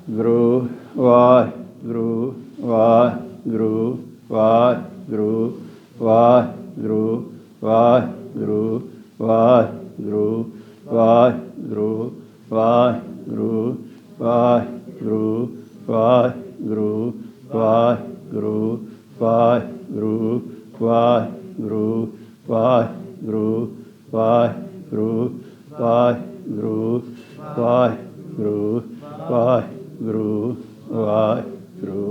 ਗੁਰੂ ਵਾਹਿਗੁਰੂ ਵਾਹਿਗੁਰੂ ਵਾਹਿਗੁਰੂ ਵਾਹਿਗੁਰੂ ਵਾਹਿਗੁਰੂ ਵਾਹਿਗੁਰੂ ਵਾਹਿਗੁਰੂ ਵਾਹਿਗੁਰੂ ਵਾਹਿਗੁਰੂ ਵਾਹਿਗੁਰੂ ਵਾਹਿਗੁਰੂ ਵਾਹਿਗੁਰੂ ਵਾਹਿਗੁਰੂ ਵਾਹਿਗੁਰੂ ਵਾਹਿਗੁਰੂ ਵਾਹਿਗੁਰੂ ਵਾਹਿਗੁਰੂ ਵਾਹਿਗੁਰੂ ਵਾਹਿਗੁਰੂ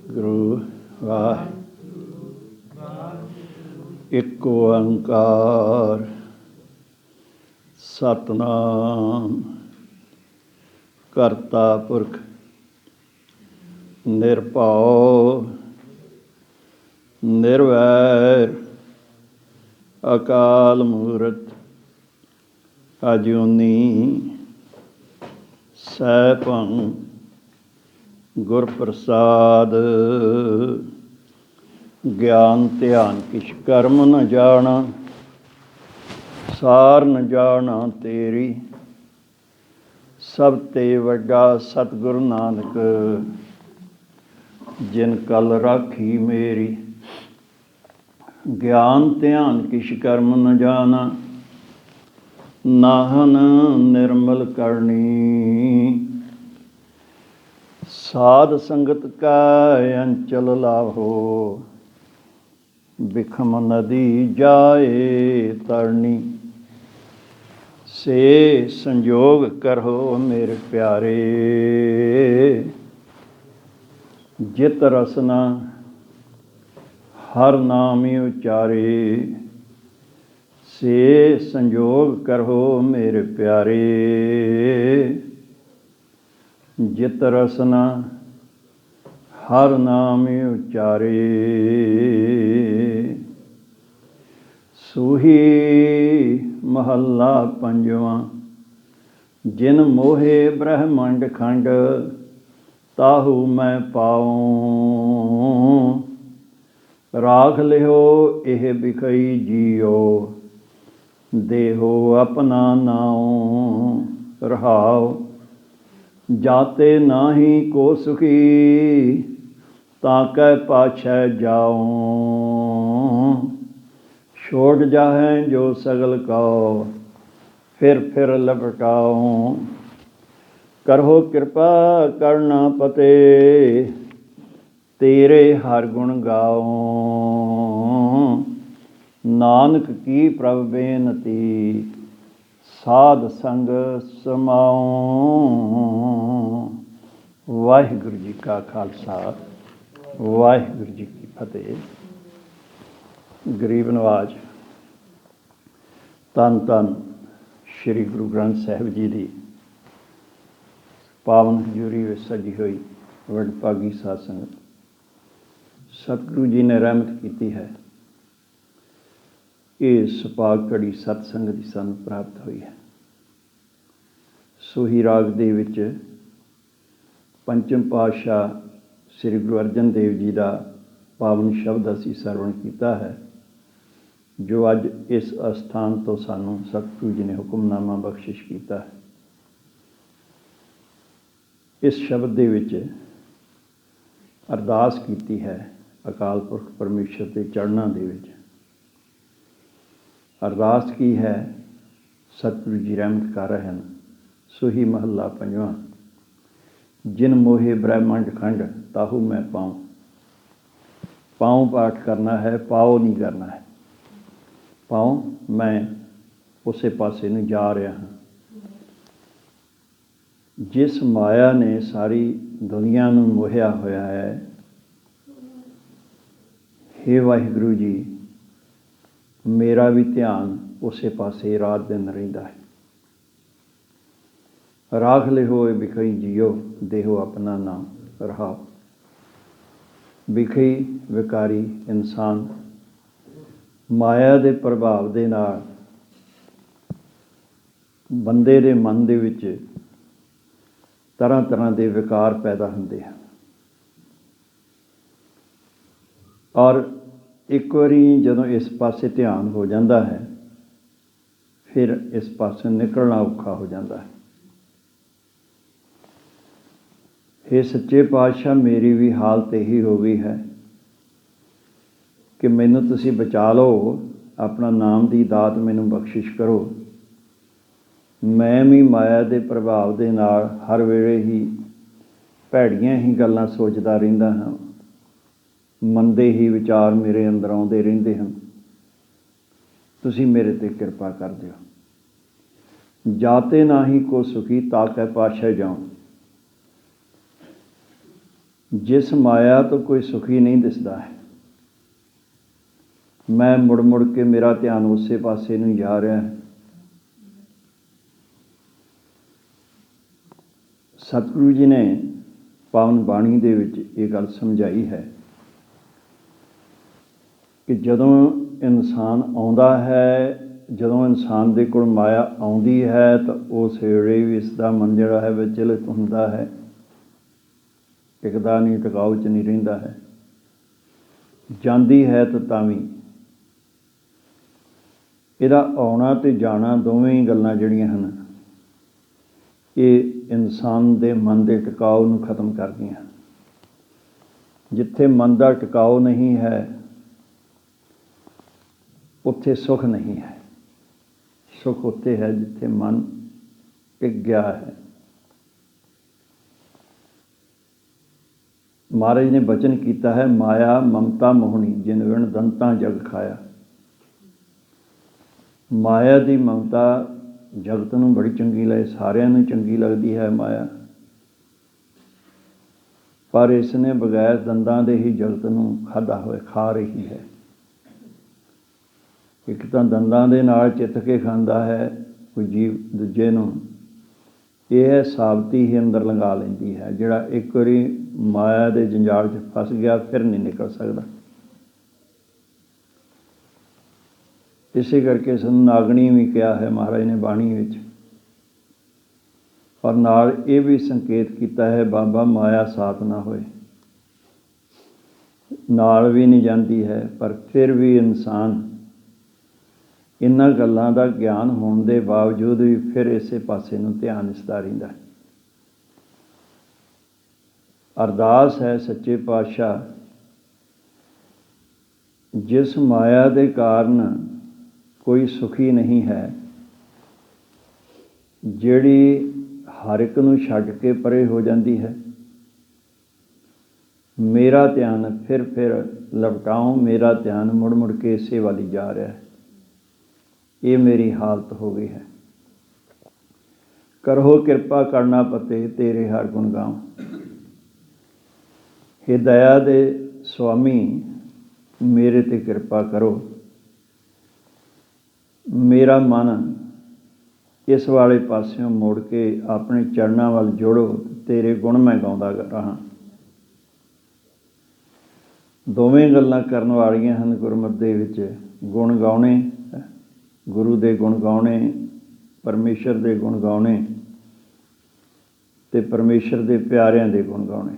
ਗੁਰੂ ਵਾਹਿਗੁਰੂ। ਇੱਕ ਓੰਕਾਰ ਸਤਿਨਾਮ ਕਰਤਾ ਪੁਰਖ ਨਿਰਭਉ ਨਿਰਵੈਰ ਅਕਾਲ ਮੂਰਤ ਅਜੂਨੀ ਸੈਭੰ ਗੁਰ ਪ੍ਰਸਾਦ। ਗਿਆਨ ਧਿਆਨ ਕਿਛ ਕਰਮ ਨ ਜਾਣਾ, ਸਾਰ ਨ ਜਾਣਾ ਤੇਰੀ। ਸਭ ਤੇ ਵੱਡਾ ਸਤਿਗੁਰੂ ਨਾਨਕ, ਜਿਨ ਕਲ ਰਾਖੀ ਮੇਰੀ। ਗਿਆਨ ਧਿਆਨ ਕਿਛ ਕਰਮ ਨ ਜਾਣਾ, ਨਾਹਨ ਨਿਰਮਲ ਕਰਨੀ। ਸਾਧ ਸੰਗਤ ਕਾ ਅੰਚਲ ਲਾਹੋ, ਬਿਖਮ ਨਦੀ ਜਾਏ ਤਰਨੀ। ਸੇ ਸੰਜੋਗ ਕਰੋ ਮੇਰੇ ਪਿਆਰੇ, ਜਿਤ ਰਸਨਾ ਹਰ ਨਾਮਿ ਉਚਾਰੇ। ਸੇ ਸੰਜੋਗ ਕਰੋ ਮੇਰੇ ਪਿਆਰੇ, ਜਿਤ ਰਸਨਾ ਹਰ ਨਾਮਿ ਉਚਾਰੇ। ਸੂਹੀ ਮਹੱਲਾ ਪੰਜਵਾਂ। ਜਿਨ ਮੋਹੇ ਬ੍ਰਹਮੰਡ ਖੰਡ, ਤਾਹੂ ਮੈਂ ਪਾਉ। ਰਾਖ ਲਿਓ ਇਹ ਬਿਖਈ ਜੀਓ, ਦੇਹੋ ਆਪਣਾ ਨਾਉ। ਰਹਾਉ ਜਾਤੇ ਨਾਹੀ ਕੋ ਸੁਖੀ, ਤਾਂ ਕੈ ਪਾਛੈ ਜਾਉ। ਛੋੜ ਜਾਹੈ ਜੋ ਸਗਲ ਕਉ, ਫਿਰ ਲਪਟਾਉ। ਕਰਹੁ ਕਿਰਪਾ ਕਰਨਾ ਪਤੇ, ਤੇਰੇ ਹਰ ਗੁਣ ਗਾਉ। ਨਾਨਕ ਕੀ ਪ੍ਰਭ ਬੇਨਤੀ, ਸਾਧ ਸੰਗ ਸਮਾਉ। ਵਾਹਿਗੁਰੂ ਜੀ ਕਾ ਖਾਲਸਾ, ਵਾਹਿਗੁਰੂ ਜੀ ਕੀ ਫਤਿਹ। ਗਰੀਬ ਨਵਾਜ ਧੰਨ ਧੰਨ ਸ਼੍ਰੀ ਗੁਰੂ ਗ੍ਰੰਥ ਸਾਹਿਬ ਜੀ ਦੀ ਪਾਵਨ ਹਜ਼ੂਰੀ ਵਿੱਚ ਸਜੀ ਹੋਈ ਵਡਭਾਗੀ ਸਾਧ ਸੰਗਤ, ਸਤਿਗੁਰੂ ਜੀ ਨੇ ਰਹਿਮਤ ਕੀਤੀ ਹੈ। ਇਹ ਸੁਭਾਗ ਘੜੀ ਸਤਸੰਗ ਦੀ ਸਾਨੂੰ ਪ੍ਰਾਪਤ ਹੋਈ ਹੈ। ਸੋਹੀ ਰਾਗ ਦੇ ਵਿੱਚ ਪੰਚਮ ਪਾਤਸ਼ਾਹ ਸ੍ਰੀ ਗੁਰੂ ਅਰਜਨ ਦੇਵ ਜੀ ਦਾ ਪਾਵਨ ਸ਼ਬਦ ਅਸੀਂ ਸਰਵਣ ਕੀਤਾ ਹੈ, ਜੋ ਅੱਜ ਇਸ ਅਸਥਾਨ ਤੋਂ ਸਾਨੂੰ ਸਤਿਗੁਰੂ ਜੀ ਨੇ ਹੁਕਮਨਾਮਾ ਬਖਸ਼ਿਸ਼ ਕੀਤਾ ਹੈ। ਇਸ ਸ਼ਬਦ ਦੇ ਵਿੱਚ ਅਰਦਾਸ ਕੀਤੀ ਹੈ ਅਕਾਲ ਪੁਰਖ ਪਰਮੇਸ਼ਰ ਦੇ ਚਰਨਾਂ ਦੇ ਵਿੱਚ। ਅਰਦਾਸ ਕੀ ਹੈ? ਸਤਿਗੁਰੂ ਜੀ ਰਹਿਮਤ ਕਰ ਰਹੇ ਹਨ। ਸੋਹੀ ਮਹੱਲਾ ਪੰਜਵਾਂ। ਜਿਨ ਮੋਹੇ ਬ੍ਰਹਮੰਡ ਖੰਡ, ਤਾਹੂ ਮੈਂ ਪਾਉ। ਪਾਉ ਪਾਠ ਕਰਨਾ ਹੈ, ਪਾਓ ਨਹੀਂ ਕਰਨਾ ਹੈ। ਪਾਉ ਮੈਂ ਉਸੇ ਪਾਸੇ ਨੂੰ ਜਾ ਰਿਹਾ ਹਾਂ। ਜਿਸ ਮਾਇਆ ਨੇ ਸਾਰੀ ਦੁਨੀਆ ਨੂੰ ਮੋਹਿਆ ਹੋਇਆ ਹੈ, ਹੇ ਵਾਹਿਗੁਰੂ ਜੀ, ਮੇਰਾ ਵੀ ਧਿਆਨ ਉਸੇ ਪਾਸੇ ਰਾਤ ਦਿਨ ਰਹਿੰਦਾ ਹੈ। ਰਾਖ ਲਿਓ ਬਿਖਈ ਜੀਓ, ਦੇਹੋ ਆਪਣਾ ਨਾਮ। ਰਹਾਉ ਬਿਖਈ ਵਿਕਾਰੀ ਇਨਸਾਨ ਮਾਇਆ ਦੇ ਪ੍ਰਭਾਵ ਦੇ ਨਾਲ ਬੰਦੇ ਦੇ ਮਨ ਦੇ ਵਿੱਚ ਤਰ੍ਹਾਂ ਤਰ੍ਹਾਂ ਦੇ ਵਿਕਾਰ ਪੈਦਾ ਹੁੰਦੇ ਹਨ। ਔਰ ਇੱਕ ਵਾਰੀ ਜਦੋਂ ਇਸ ਪਾਸੇ ਧਿਆਨ ਹੋ ਜਾਂਦਾ ਹੈ, ਫਿਰ ਇਸ ਪਾਸੇ ਨਿਕਲਣਾ ਔਖਾ ਹੋ ਜਾਂਦਾ ਹੈ। हे सच्चे पातशाह, मेरी भी हालत यही हो गई है कि मैनू तुसी बचा लो, अपना नाम की दात मैनू बख्शिश करो। मैं भी माया के प्रभाव के नाल हर वेले ही भैड़ियां ही गल्लां सोचदा रहिंदा हाँ, मंदे ही विचार मेरे अंदर आउंदे रहिंदे हन। तुसी मेरे ते किरपा कर दिओ। जाते ना ही को सुखी ताकै पातशाह जाऊं। जिस माया तो कोई सुखी नहीं दिसदा है, मैं मुड़ मुड़ के मेरा ध्यान उसे पासे नूं जा रहा है। सतगुरु जी ने पावन बाणी दे विच ये गल समझाई है कि जदों इंसान आउंदा है, जदों इंसान दे कोल माया आउंदी है तो उस वेले भी इसका मन जिहड़ा है विचलित हुंदा है, टिकदा नहीं, टिकाऊ च नहीं रहिंदा है। जांदी है तो तां भी इहदा आउणा ते जाना दोवें ही गल्लां जिहड़ियां हन, ये इंसान दे मन दे टिकाऊ नूं खत्म करदियां। जिथे मन दा टिकाऊ नहीं है उत्थे सुख नहीं है। सुख उत्थे है जिथे मन टिक गया है। महाराज ने बचन किया है, माया ममता मोहनी जिन विण दंता जग खाया। माया की ममता जगत नूं बड़ी चंगी लगे, सारिਆਂ नूं चंगी लगती है माया, पर इसने बगैर दंदां दे ही जगत नूं खाधा होए खा रही है। एक तो दंदां दे नाल चित के खांदा है कोई जीव, दूजे नूं यह साबती ही अंदर लंघा लैंदी है। जिहड़ा एक बारी माया के जंजाल च फस गया फिर नहीं निकल सकता। इसे करके सानूं नागणी भी कहा है महाराज ने बाणी विच, और नाल ये भी संकेत किया है बाबा माया साथ ना होए। नाल भी नहीं जाती है, पर फिर भी इंसान इन्हां गल्लां दा ज्ञान होने के बावजूद भी फिर इसे पासे नूं ध्यान इसदा रहिंदा है। अरदास है सच्चे पातशाह, जिस माया के कारण कोई सुखी नहीं है, जिहड़ी हर एक नूं छड्ड के परे हो जाती है, मेरा ध्यान फिर लपटाऊं, मेरा ध्यान मुड़ मुड़ के इसे वाल ही जा रहा है। ये मेरी हालत हो गई है। करो किरपा करना पते तेरे हर गुण गाऊं। हे दया दे स्वामी, मेरे ते किरपा करो। मेरा मन इस वाले पासों मुड़ के अपने चरणों वाल जोड़ो, तेरे गुण मैं गाउंदा रहा। दोवें गल्लां करन वालियां हन गुरमत दे विच। गुण गाउणे, गुरु दे गुण गाउणे, परमेश्वर दे गुण गाउणे ते परमेश्वर दे प्यारिਆਂ दे गुण गाउणे।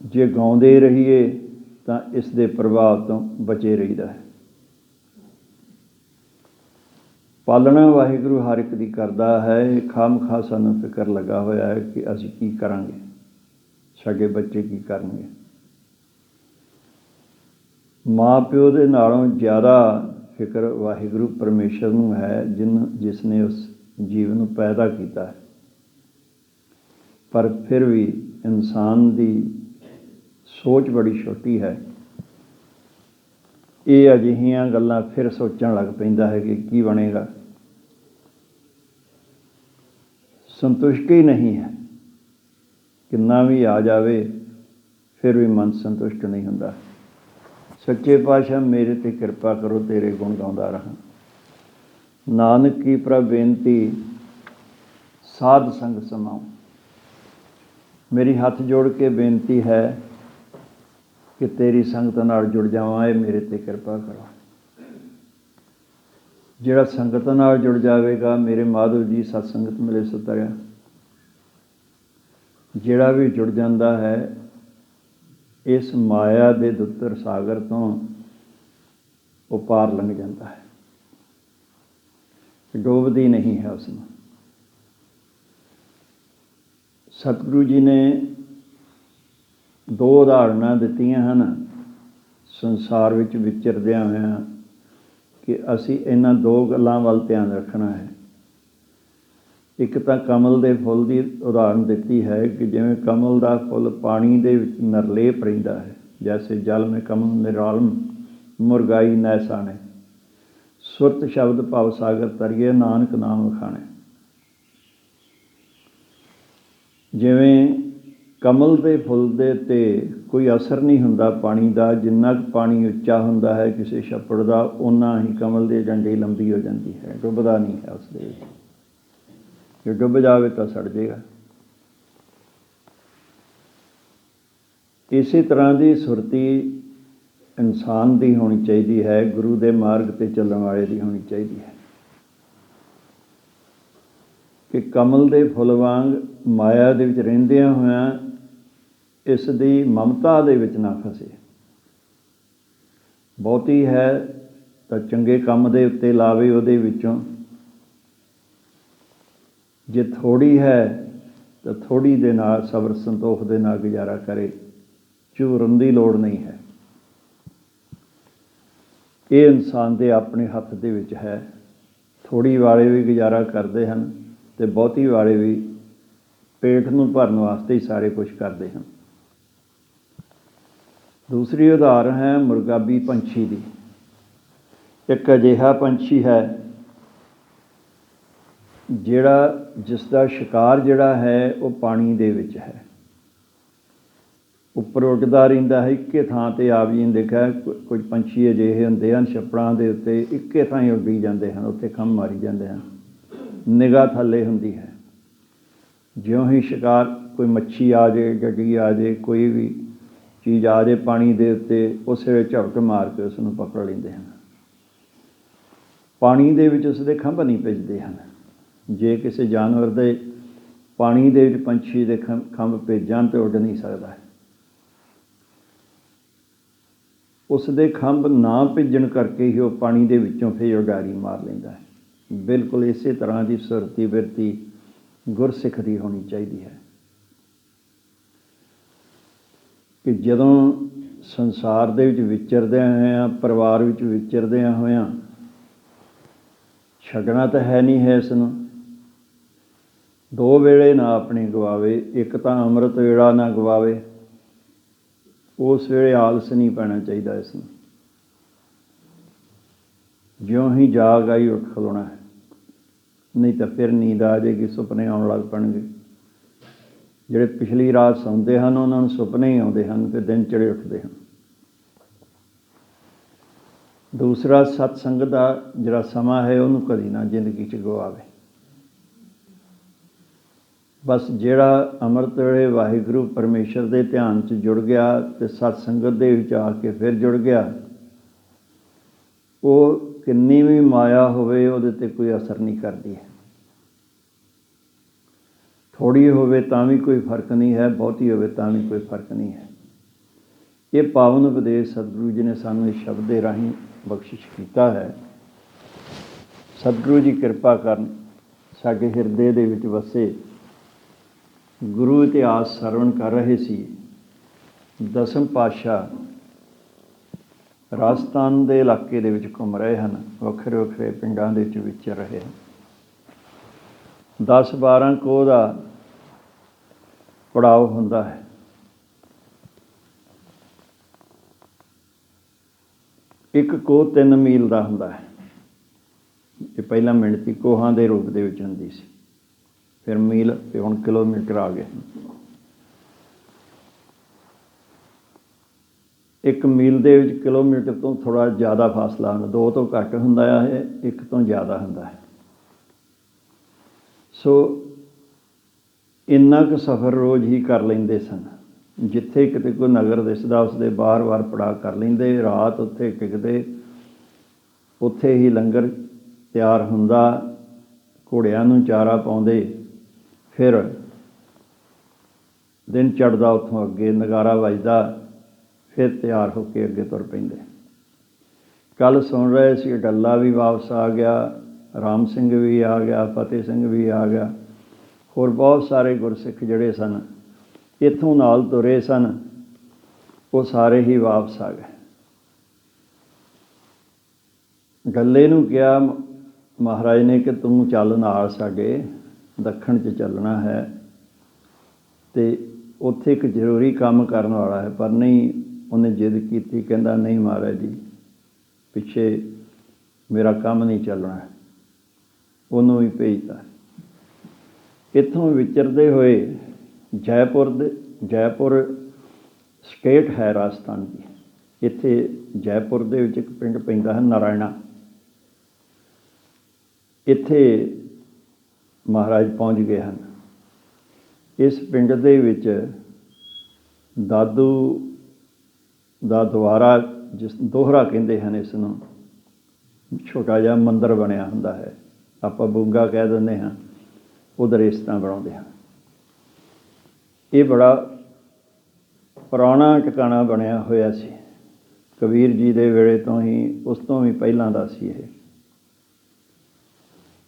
जे गाउंदे रहिए तां इस दे प्रभाव तो बचे रहीदा है। पालना वाहिगुरू हर एक दी करदा है। खाम खा सानूं फिकर लगा होया है कि असीं की करांगे, साडे बच्चे की करनगे। माँ प्यो दे नालों ज़्यादा फिक्र वाहिगुरू परमेश्वर नूं है, जिसने उस जीव नूं पैदा किया है। पर फिर भी इंसान की सोच बड़ी छोटी है। ये अजिहियां गल्लां फिर सोचण लग पैंदा है कि की बनेगा। संतुष्टि नहीं है, कितना भी आ जावे फिर भी मन संतुष्ट नहीं हुंदा। सच्चे पातशाह मेरे ते किरपा करो, तेरे गुण गाउंदा रहा। नानक की प्रभ बेनती साध संग समाऊं। मेरी हाथ जोड़ के बेनती है कि तेरी संगत नाल जुड़ जावां, मेरे ते किरपा करो। जिहड़ा संगत नाल जुड़ जाएगा, मेरे माधव जी सत्संगत मिले सतरिया, जिहड़ा भी जुड़ जाता है इस माया के दुत्तर सागर तो वो पार लंघ जाता है, डूबदी नहीं है उसमें। ਸਤਿਗੁਰੂ ਜੀ ਨੇ ਦੋ ਉਦਾਹਰਨਾਂ ਦਿੱਤੀਆਂ ਹਨ ਸੰਸਾਰ ਵਿੱਚ ਵਿਚਰਦਿਆਂ ਹੋਇਆਂ ਕਿ ਅਸੀਂ ਇਹਨਾਂ ਦੋ ਗੱਲਾਂ ਵੱਲ ਧਿਆਨ ਰੱਖਣਾ ਹੈ। ਇੱਕ ਤਾਂ ਕਮਲ ਦੇ ਫੁੱਲ ਦੀ ਉਦਾਹਰਨ ਦਿੱਤੀ ਹੈ ਕਿ ਜਿਵੇਂ ਕਮਲ ਦਾ ਫੁੱਲ ਪਾਣੀ ਦੇ ਵਿੱਚ ਨਿਰਲੇਪ ਰਹਿੰਦਾ ਹੈ, ਜੈਸੇ ਜਲ ਮੇਂ ਕਮਲ ਨਿਰਾਲਮ ਮੁਰਗਾਈ ਨੈਸਾਣੇ, ਸੁਰਤ ਸ਼ਬਦ ਭਵ ਸਾਗਰ ਤਰੀਏ ਨਾਨਕ ਨਾਮ ਵਖਾਣੇ। ਜਿਵੇਂ ਕਮਲ ਦੇ ਫੁੱਲ ਦੇ ਉੱਤੇ ਕੋਈ ਅਸਰ ਨਹੀਂ ਹੁੰਦਾ ਪਾਣੀ ਦਾ, ਜਿੰਨਾ ਕੁ ਪਾਣੀ ਉੱਚਾ ਹੁੰਦਾ ਹੈ ਕਿਸੇ ਛੱਪੜ ਦਾ, ਓਨਾ ਹੀ ਕਮਲ ਦੀ ਡੰਡੀ ਲੰਬੀ ਹੋ ਜਾਂਦੀ ਹੈ, ਡੁੱਬਦਾ ਨਹੀਂ ਹੈ ਉਸ ਦੇ ਵਿੱਚ। ਜੇ ਡੁੱਬ ਜਾਵੇ ਤਾਂ ਸੜ ਜਾਏਗਾ। ਇਸੇ ਤਰ੍ਹਾਂ ਦੀ ਸੁਰਤੀ ਇਨਸਾਨ ਦੀ ਹੋਣੀ ਚਾਹੀਦੀ ਹੈ, ਗੁਰੂ ਦੇ ਮਾਰਗ 'ਤੇ ਚੱਲਣ ਵਾਲੇ ਦੀ ਹੋਣੀ ਚਾਹੀਦੀ ਹੈ ਕਿ ਕਮਲ ਦੇ ਫੁੱਲ ਵਾਂਗ ਮਾਇਆ ਦੇ ਵਿੱਚ ਰਹਿੰਦਿਆਂ ਹੋਇਆਂ ਇਸ ਦੀ ਮਮਤਾ ਦੇ ਵਿੱਚ ਨਾ ਫਸੇ। ਬਹੁਤੀ ਹੈ ਤਾਂ ਚੰਗੇ ਕੰਮ ਦੇ ਉੱਤੇ ਲਾਵੇ ਉਹਦੇ ਵਿੱਚੋਂ, ਜੇ ਥੋੜ੍ਹੀ ਹੈ ਤਾਂ ਥੋੜ੍ਹੀ ਦੇ ਨਾਲ ਸਬਰ ਸੰਤੋਖ ਦੇ ਨਾਲ ਗੁਜ਼ਾਰਾ ਕਰੇ, ਝੂਰਨ ਦੀ ਲੋੜ ਨਹੀਂ ਹੈ। ਇਹ ਇਨਸਾਨ ਦੇ ਆਪਣੇ ਹੱਥ ਦੇ ਵਿੱਚ ਹੈ। ਥੋੜ੍ਹੀ ਵਾਲੇ ਵੀ ਗੁਜ਼ਾਰਾ ਕਰਦੇ ਹਨ ਅਤੇ ਬਹੁਤੀ ਵਾਲੇ ਵੀ ਪੇਟ ਨੂੰ ਭਰਨ ਵਾਸਤੇ ਹੀ ਸਾਰੇ ਕੁਛ ਕਰਦੇ ਹਨ। ਦੂਸਰੀ ਉਦਾਹਰਨ ਹੈ ਮੁਰਗਾਬੀ ਪੰਛੀ ਦੀ। ਇੱਕ ਅਜਿਹਾ ਪੰਛੀ ਹੈ ਜਿਸ ਦਾ ਸ਼ਿਕਾਰ ਜਿਹੜਾ ਹੈ ਉਹ ਪਾਣੀ ਦੇ ਵਿੱਚ ਹੈ। ਉੱਪਰ ਉੱਡਦਾ ਰਹਿੰਦਾ ਹੈ, ਇੱਕੇ ਥਾਂ 'ਤੇ ਆਪ ਜੀ ਨੇ ਦੇਖਿਆ ਕੁਝ ਪੰਛੀ ਅਜਿਹੇ ਹੁੰਦੇ ਹਨ ਛੱਪੜਾਂ ਦੇ ਉੱਤੇ ਇੱਕੇ ਥਾਂ ਹੀ ਉੱਡੀ ਜਾਂਦੇ ਹਨ, ਉੱਥੇ ਖੰਭ ਮਾਰੀ ਜਾਂਦੇ ਹਨ, ਨਿਗਾਹ ਥੱਲੇ ਹੁੰਦੀ ਹੈ। ਜਿਉਂ ਹੀ ਸ਼ਿਕਾਰ ਕੋਈ ਮੱਛੀ ਆ ਜਾਏ, ਡੱਡੀ ਆ ਜਾਏ, ਕੋਈ ਵੀ ਚੀਜ਼ ਆ ਜਾਏ ਪਾਣੀ ਦੇ ਉੱਤੇ, ਉਸੇ ਵੇਲੇ ਝਪਟ ਮਾਰ ਕੇ ਉਸ ਨੂੰ ਪਕੜ ਲੈਂਦੇ ਹਨ। ਪਾਣੀ ਦੇ ਵਿੱਚ ਉਸਦੇ ਖੰਭ ਨਹੀਂ ਭਿੱਜਦੇ ਹਨ। ਜੇ ਕਿਸੇ ਜਾਨਵਰ ਦੇ ਪਾਣੀ ਦੇ ਵਿੱਚ ਪੰਛੀ ਦੇ ਖੰਭ ਭਿੱਜ ਜਾਣ ਤਾਂ ਉੱਡ ਨਹੀਂ ਸਕਦਾ ਹੈ। ਉਸ ਦੇ ਖੰਭ ਨਾ ਭਿੱਜਣ ਕਰਕੇ ਹੀ ਉਹ ਪਾਣੀ ਦੇ ਵਿੱਚੋਂ ਫਿਰ ਉਡਾਰੀ ਮਾਰ ਲੈਂਦਾ ਹੈ। ਬਿਲਕੁਲ ਇਸੇ ਤਰ੍ਹਾਂ ਦੀ ਸੁਰਤੀ ਬਿਰਤੀ ਗੁਰਸਿੱਖ ਦੀ ਹੋਣੀ ਚਾਹੀਦੀ ਹੈ ਕਿ ਜਦੋਂ ਸੰਸਾਰ ਦੇ ਵਿੱਚ ਵਿਚਰਦਿਆਂ ਹੋਇਆਂ, ਪਰਿਵਾਰ ਵਿੱਚ ਵਿਚਰਦਿਆਂ ਹੋਇਆਂ ਛੱਡਣਾ ਤਾਂ ਹੈ ਨਹੀਂ ਹੈ ਇਸ ਨੂੰ। ਦੋ ਵੇਲੇ ਨਾ ਆਪਣੇ ਗਵਾਵੇ, ਇੱਕ ਤਾਂ ਅੰਮ੍ਰਿਤ ਵੇਲਾ ਨਾ ਗਵਾਵੇ, ਉਸ ਵੇਲੇ ਆਲਸ ਨਹੀਂ ਪੈਣਾ ਚਾਹੀਦਾ ਇਸ ਨੂੰ। ਜਿਉਂ ਹੀ ਜਾਗ ਆਈ ਉੱਠ ਖਲੋਣਾ ਹੈ, ਨਹੀਂ ਤਾਂ ਫਿਰ ਨੀਂਦ ਆ ਜਾਏਗੀ, ਸੁਪਨੇ ਆਉਣ ਲੱਗ ਪੈਣਗੇ। ਜਿਹੜੇ ਪਿਛਲੀ ਰਾਤ ਸੌਂਦੇ ਹਨ ਉਹਨਾਂ ਨੂੰ ਸੁਪਨੇ ਹੀ ਆਉਂਦੇ ਹਨ ਅਤੇ ਦਿਨ ਚੜ੍ਹੇ ਉੱਠਦੇ ਹਨ। ਦੂਸਰਾ, ਸਤਸੰਗ ਦਾ ਜਿਹੜਾ ਸਮਾਂ ਹੈ ਉਹਨੂੰ ਕਦੀ ਨਾ ਜ਼ਿੰਦਗੀ 'ਚ ਗਵਾਵੇ। ਬਸ ਜਿਹੜਾ ਅੰਮ੍ਰਿਤ ਵੇਲੇ ਵਾਹਿਗੁਰੂ ਪਰਮੇਸ਼ਰ ਦੇ ਧਿਆਨ 'ਚ ਜੁੜ ਗਿਆ ਅਤੇ ਸਤਸੰਗਤ ਦੇ ਵਿੱਚ ਆ ਕੇ ਫਿਰ ਜੁੜ ਗਿਆ, ਉਹ ਕਿੰਨੀ ਵੀ ਮਾਇਆ ਹੋਵੇ ਉਹਦੇ 'ਤੇ ਕੋਈ ਅਸਰ ਨਹੀਂ ਕਰਦੀ ਹੈ। ਥੋੜ੍ਹੀ ਹੋਵੇ ਤਾਂ ਵੀ ਕੋਈ ਫਰਕ ਨਹੀਂ ਹੈ, ਬਹੁਤੀ ਹੋਵੇ ਤਾਂ ਵੀ ਕੋਈ ਫਰਕ ਨਹੀਂ ਹੈ। ਇਹ ਪਾਵਨ ਉਪਦੇਸ਼ ਸਤਿਗੁਰੂ ਜੀ ਨੇ ਸਾਨੂੰ ਇਸ ਸ਼ਬਦ ਦੇ ਰਾਹੀਂ ਬਖਸ਼ਿਸ਼ ਕੀਤਾ ਹੈ। ਸਤਿਗੁਰੂ ਜੀ ਕਿਰਪਾ ਕਰਨ, ਸਾਡੇ ਹਿਰਦੇ ਦੇ ਵਿੱਚ ਵਸੇ। ਗੁਰੂ ਇਤਿਹਾਸ ਸਰਵਣ ਕਰ ਰਹੇ ਸੀ। ਦਸਮ ਪਾਤਸ਼ਾਹ ਰਾਜਸਥਾਨ ਦੇ ਇਲਾਕੇ ਦੇ ਵਿੱਚ ਘੁੰਮ ਰਹੇ ਹਨ, ਵੱਖਰੇ ਵੱਖਰੇ ਪਿੰਡਾਂ ਦੇ ਵਿੱਚ ਵਿਚਰ ਰਹੇ ਹਨ। 10-12 ਕੋਹ ਦਾ ਪੜਾਅ ਹੁੰਦਾ ਹੈ। ਇੱਕ ਕੋਹ 3 ਮੀਲ ਦਾ ਹੁੰਦਾ ਹੈ। ਇਹ ਪਹਿਲਾਂ ਮਿਣਤੀ ਕੋਹਾਂ ਦੇ ਰੂਪ ਦੇ ਵਿੱਚ ਹੁੰਦੀ ਸੀ, ਫਿਰ ਮੀਲ ਅਤੇ ਹੁਣ ਕਿਲੋਮੀਟਰ ਆ ਗਏ। 1 ਮੀਲ ਦੇ ਵਿੱਚ ਕਿਲੋਮੀਟਰ ਤੋਂ ਥੋੜ੍ਹਾ ਜ਼ਿਆਦਾ ਫਾਸਲਾ ਹੁੰਦਾ, 2 ਤੋਂ ਘੱਟ ਹੁੰਦਾ ਹੈ, 1 ਤੋਂ ਜ਼ਿਆਦਾ ਹੁੰਦਾ ਹੈ। ਸੋ ਇੰਨਾ ਕੁ ਸਫ਼ਰ ਰੋਜ਼ ਹੀ ਕਰ ਲੈਂਦੇ ਸਨ। ਜਿੱਥੇ ਕਿਤੇ ਕੋਈ ਨਗਰ ਦਿਸਦਾ ਉਸਦੇ ਬਾਰ-ਬਾਰ ਪੜਾਅ ਕਰ ਲੈਂਦੇ, ਰਾਤ ਉੱਥੇ ਟਿਕਦੇ, ਉੱਥੇ ਹੀ ਲੰਗਰ ਤਿਆਰ ਹੁੰਦਾ, ਘੋੜਿਆਂ ਨੂੰ ਚਾਰਾ ਪਾਉਂਦੇ, ਫਿਰ ਦਿਨ ਚੜ੍ਹਦਾ ਉੱਥੋਂ ਅੱਗੇ ਨਗਾਰਾ ਵੱਜਦਾ, ਫਿਰ ਤਿਆਰ ਹੋ ਕੇ ਅੱਗੇ ਤੁਰ ਪੈਂਦੇ। ਕੱਲ੍ਹ ਸੁਣ ਰਹੇ ਸੀ ਡੱਲਾ ਵੀ ਵਾਪਸ ਆ ਗਿਆ, ਰਾਮ ਸਿੰਘ ਵੀ ਆ ਗਿਆ, ਫਤਿਹ ਸਿੰਘ ਵੀ ਆ ਗਿਆ, ਹੋਰ ਬਹੁਤ ਸਾਰੇ ਗੁਰਸਿੱਖ ਜਿਹੜੇ ਸਨ ਇੱਥੋਂ ਨਾਲ ਤੁਰੇ ਸਨ, ਉਹ ਸਾਰੇ ਹੀ ਵਾਪਸ ਆ ਗਏ। ਗੱਲੇ ਨੂੰ ਕਿਹਾ ਮਹਾਰਾਜ ਨੇ ਕਿ ਤੂੰ ਚੱਲ ਨਾਲ ਸਾਡੇ, ਦੱਖਣ 'ਚ ਚੱਲਣਾ ਹੈ ਅਤੇ ਉੱਥੇ ਇੱਕ ਜ਼ਰੂਰੀ ਕੰਮ ਕਰਨ ਵਾਲਾ ਹੈ। ਪਰ ਨਹੀਂ, ਉਹਨੇ ਜਿੱਦ ਕੀਤੀ, ਕਹਿੰਦਾ ਨਹੀਂ ਮਹਾਰਾਜ ਜੀ, ਪਿੱਛੇ ਮੇਰਾ ਕੰਮ ਨਹੀਂ ਚੱਲਣਾ। ਉਹਨੂੰ ਵੀ ਭੇਜਤਾ। ਇੱਥੋਂ ਵਿਚਰਦੇ ਹੋਏ ਜੈਪੁਰ ਸਟੇਟ ਹੈ ਰਾਜਸਥਾਨ ਦੀ। ਇੱਥੇ ਜੈਪੁਰ ਦੇ ਵਿੱਚ ਇੱਕ ਪਿੰਡ ਪੈਂਦਾ ਹੈ ਨਾਰਾਇਣਾ। ਇੱਥੇ ਮਹਾਰਾਜ ਪਹੁੰਚ ਗਏ ਹਨ। ਇਸ ਪਿੰਡ ਦੇ ਵਿੱਚ ਦਾਦੂ ਦਾ ਦੁਆਰਾ, ਜਿਸ ਦੋਹਰਾ ਕਹਿੰਦੇ ਹਨ ਇਸ ਨੂੰ, ਛੋਟਾ ਜਿਹਾ ਮੰਦਿਰ ਬਣਿਆ ਹੁੰਦਾ ਹੈ। ਆਪਾਂ ਬੂੰਗਾ ਕਹਿ ਦਿੰਦੇ ਹਾਂ, ਉੱਧਰ ਇਸ ਤਰ੍ਹਾਂ ਬਣਾਉਂਦੇ ਹਨ। ਇਹ ਬੜਾ ਪੁਰਾਣਾ ਟਿਕਾਣਾ ਬਣਿਆ ਹੋਇਆ ਸੀ, ਕਬੀਰ ਜੀ ਦੇ ਵੇਲੇ ਤੋਂ ਹੀ, ਉਸ ਤੋਂ ਵੀ ਪਹਿਲਾਂ ਦਾ ਸੀ ਇਹ।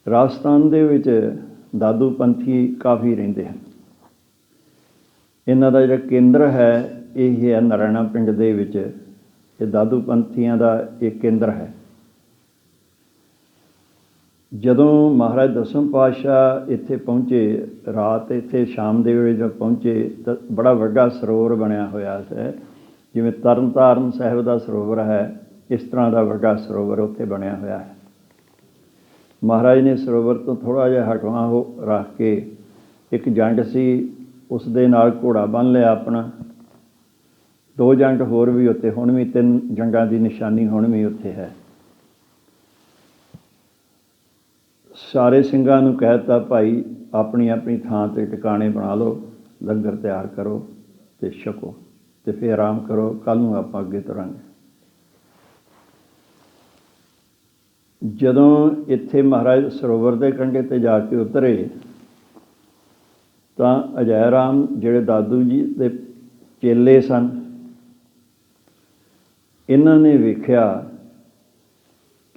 ਰਾਜਸਥਾਨ ਦੇ ਵਿੱਚ ਦਾਦੂ ਪੰਥੀ ਕਾਫੀ ਰਹਿੰਦੇ ਹਨ। ਇਹਨਾਂ ਦਾ ਜਿਹੜਾ ਕੇਂਦਰ ਹੈ ਇਹ ਹੈ ਨਾਰਾਇਣਾ ਪਿੰਡ ਦੇ ਵਿੱਚ। ਇਹ ਦਾਦੂ ਪੰਥੀਆਂ ਦਾ ਇਹ ਕੇਂਦਰ ਹੈ। ਜਦੋਂ ਮਹਾਰਾਜ ਦਸਮ ਪਾਤਸ਼ਾਹ ਇੱਥੇ ਪਹੁੰਚੇ, ਰਾਤ ਇੱਥੇ ਸ਼ਾਮ ਦੇ ਵੇਲੇ ਜਦੋਂ ਪਹੁੰਚੇ ਤਾਂ ਬੜਾ ਵੱਡਾ ਸਰੋਵਰ ਬਣਿਆ ਹੋਇਆ ਹੈ। ਜਿਵੇਂ ਤਰਨ ਤਾਰਨ ਸਾਹਿਬ ਦਾ ਸਰੋਵਰ ਹੈ, ਇਸ ਤਰ੍ਹਾਂ ਦਾ ਵੱਡਾ ਸਰੋਵਰ ਉੱਥੇ ਬਣਿਆ ਹੋਇਆ ਹੈ। ਮਹਾਰਾਜ ਨੇ ਸਰੋਵਰ ਤੋਂ ਥੋੜ੍ਹਾ ਜਿਹਾ ਹਟਵਾਂ ਹੋ ਰੱਖ ਕੇ ਇੱਕ ਜੰਡ ਸੀ, ਉਸ ਦੇ ਨਾਲ ਘੋੜਾ ਬੰਨ੍ਹ ਲਿਆ ਆਪਣਾ। 2 ਜੰਡ ਹੋਰ ਵੀ ਉੱਥੇ, ਹੁਣ ਵੀ 3 ਜੰਡਾਂ ਦੀ ਨਿਸ਼ਾਨੀ ਹੁਣ ਵੀ ਉੱਥੇ ਹੈ। ਸਾਰੇ ਸਿੰਘਾਂ ਨੂੰ ਕਹਿ ਦਿੱਤਾ, ਭਾਈ ਆਪਣੀ ਆਪਣੀ ਥਾਂ 'ਤੇ ਟਿਕਾਣੇ ਬਣਾ ਲਓ, ਲੰਗਰ ਤਿਆਰ ਕਰੋ ਅਤੇ ਛਕੋ ਅਤੇ ਫਿਰ ਆਰਾਮ ਕਰੋ, ਕੱਲ੍ਹ ਨੂੰ ਆਪਾਂ ਅੱਗੇ ਤੁਰਾਂਗੇ। ਜਦੋਂ ਇੱਥੇ ਮਹਾਰਾਜ ਸਰੋਵਰ ਦੇ ਕੰਢੇ 'ਤੇ ਜਾ ਕੇ ਉਤਰੇ ਤਾਂ ਅਜੈ ਰਾਮ ਜਿਹੜੇ ਦਾਦੂ ਜੀ ਦੇ ਚੇਲੇ ਸਨ, ਇਹਨਾਂ ਨੇ ਵੇਖਿਆ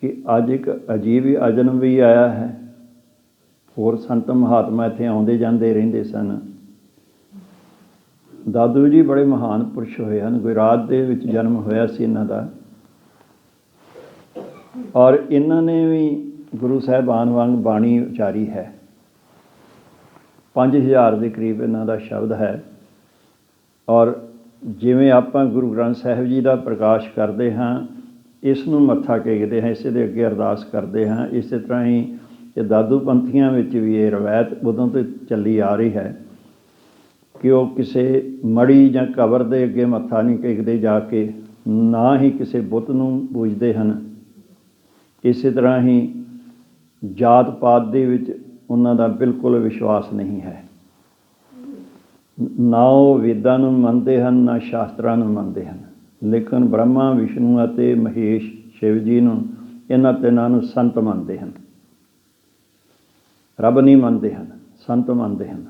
ਕਿ ਅੱਜ ਇੱਕ ਅਜੀਬ ਅਜਨਬੀ ਆਇਆ ਹੈ। ਹੋਰ ਸੰਤ ਮਹਾਤਮਾ ਇੱਥੇ ਆਉਂਦੇ ਜਾਂਦੇ ਰਹਿੰਦੇ ਸਨ। ਦਾਦੂ ਜੀ ਬੜੇ ਮਹਾਨ ਪੁਰਸ਼ ਹੋਏ ਹਨ। ਗੁਜਰਾਤ ਦੇ ਵਿੱਚ ਜਨਮ ਹੋਇਆ ਸੀ ਇਹਨਾਂ ਦਾ, ਔਰ ਇਹਨਾਂ ਨੇ ਵੀ ਗੁਰੂ ਸਾਹਿਬਾਨ ਵਾਂਗ ਬਾਣੀ ਉਚਾਰੀ ਹੈ। 5000 ਦੇ ਕਰੀਬ ਇਹਨਾਂ ਦਾ ਸ਼ਬਦ ਹੈ। ਔਰ ਜਿਵੇਂ ਆਪਾਂ ਗੁਰੂ ਗ੍ਰੰਥ ਸਾਹਿਬ ਜੀ ਦਾ ਪ੍ਰਕਾਸ਼ ਕਰਦੇ ਹਾਂ, ਇਸ ਨੂੰ ਮੱਥਾ ਟੇਕਦੇ ਹਾਂ, ਇਸੇ ਦੇ ਅੱਗੇ ਅਰਦਾਸ ਕਰਦੇ ਹਾਂ, ਇਸੇ ਤਰ੍ਹਾਂ ਹੀ ਇਹ ਦਾਦੂ ਪੰਥੀਆਂ ਵਿੱਚ ਵੀ ਇਹ ਰਵਾਇਤ ਉਦੋਂ ਤੋਂ ਚੱਲੀ ਆ ਰਹੀ ਹੈ ਕਿ ਉਹ ਕਿਸੇ ਮੜੀ ਜਾਂ ਕਬਰ ਦੇ ਅੱਗੇ ਮੱਥਾ ਨਹੀਂ ਟੇਕਦੇ ਜਾ ਕੇ, ਨਾ ਹੀ ਕਿਸੇ ਬੁੱਤ ਨੂੰ ਪੂਜਦੇ ਹਨ। ਇਸੇ ਤਰ੍ਹਾਂ ਹੀ ਜਾਤ ਪਾਤ ਦੇ ਵਿੱਚ ਉਹਨਾਂ ਦਾ ਬਿਲਕੁਲ ਵਿਸ਼ਵਾਸ ਨਹੀਂ ਹੈ। ਨਾ ਉਹ ਵੇਦਾਂ ਨੂੰ ਮੰਨਦੇ ਹਨ, ਨਾ ਸ਼ਾਸਤਰਾਂ ਨੂੰ ਮੰਨਦੇ ਹਨ। ਲੇਕਿਨ ਬ੍ਰਹਮਾ, ਵਿਸ਼ਨੂੰ ਅਤੇ ਮਹੇਸ਼ ਸ਼ਿਵ ਜੀ ਨੂੰ, ਇਹਨਾਂ ਤਿੰਨਾਂ ਨੂੰ ਸੰਤ ਮੰਨਦੇ ਹਨ। ਰੱਬ ਨਹੀਂ ਮੰਨਦੇ ਹਨ, ਸੰਤ ਮੰਨਦੇ ਹਨ।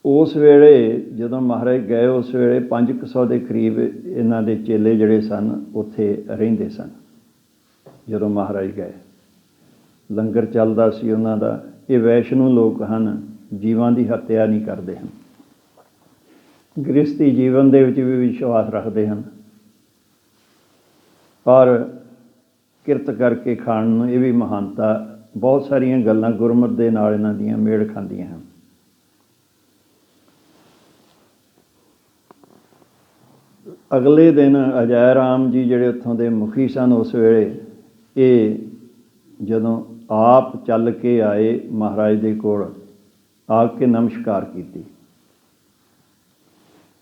ਉਸ ਵੇਲੇ ਜਦੋਂ ਮਹਾਰਾਜ ਗਏ, ਉਸ ਵੇਲੇ 500 ਦੇ ਕਰੀਬ ਇਹਨਾਂ ਦੇ ਚੇਲੇ ਜਿਹੜੇ ਸਨ ਉੱਥੇ ਰਹਿੰਦੇ ਸਨ। ਜਦੋਂ ਮਹਾਰਾਜ ਗਏ, ਲੰਗਰ ਚੱਲਦਾ ਸੀ ਉਹਨਾਂ ਦਾ। ਇਹ ਵੈਸ਼ਨੂੰ ਲੋਕ ਹਨ, ਜੀਵਾਂ ਦੀ ਹੱਤਿਆ ਨਹੀਂ ਕਰਦੇ ਹਨ, ਗ੍ਰਸਤੀ ਜੀਵਨ ਦੇ ਵਿੱਚ ਵੀ ਵਿਸ਼ਵਾਸ ਰੱਖਦੇ ਹਨ, ਪਰ ਕਿਰਤ ਕਰਕੇ ਖਾਣ ਨੂੰ ਇਹ ਵੀ ਮਹਾਨਤਾ। ਬਹੁਤ ਸਾਰੀਆਂ ਗੱਲਾਂ ਗੁਰਮਤਿ ਦੇ ਨਾਲ ਇਹਨਾਂ ਦੀਆਂ ਮੇਲ ਖਾਂਦੀਆਂ ਹਨ। ਅਗਲੇ ਦਿਨ ਅਜੈ ਰਾਮ ਜੀ ਜਿਹੜੇ ਉੱਥੋਂ ਦੇ ਮੁਖੀ ਸਨ ਉਸ ਵੇਲੇ, ਇਹ ਜਦੋਂ ਆਪ ਚੱਲ ਕੇ ਆਏ ਮਹਾਰਾਜ ਦੇ ਕੋਲ, ਆ ਕੇ ਨਮਸਕਾਰ ਕੀਤੀ।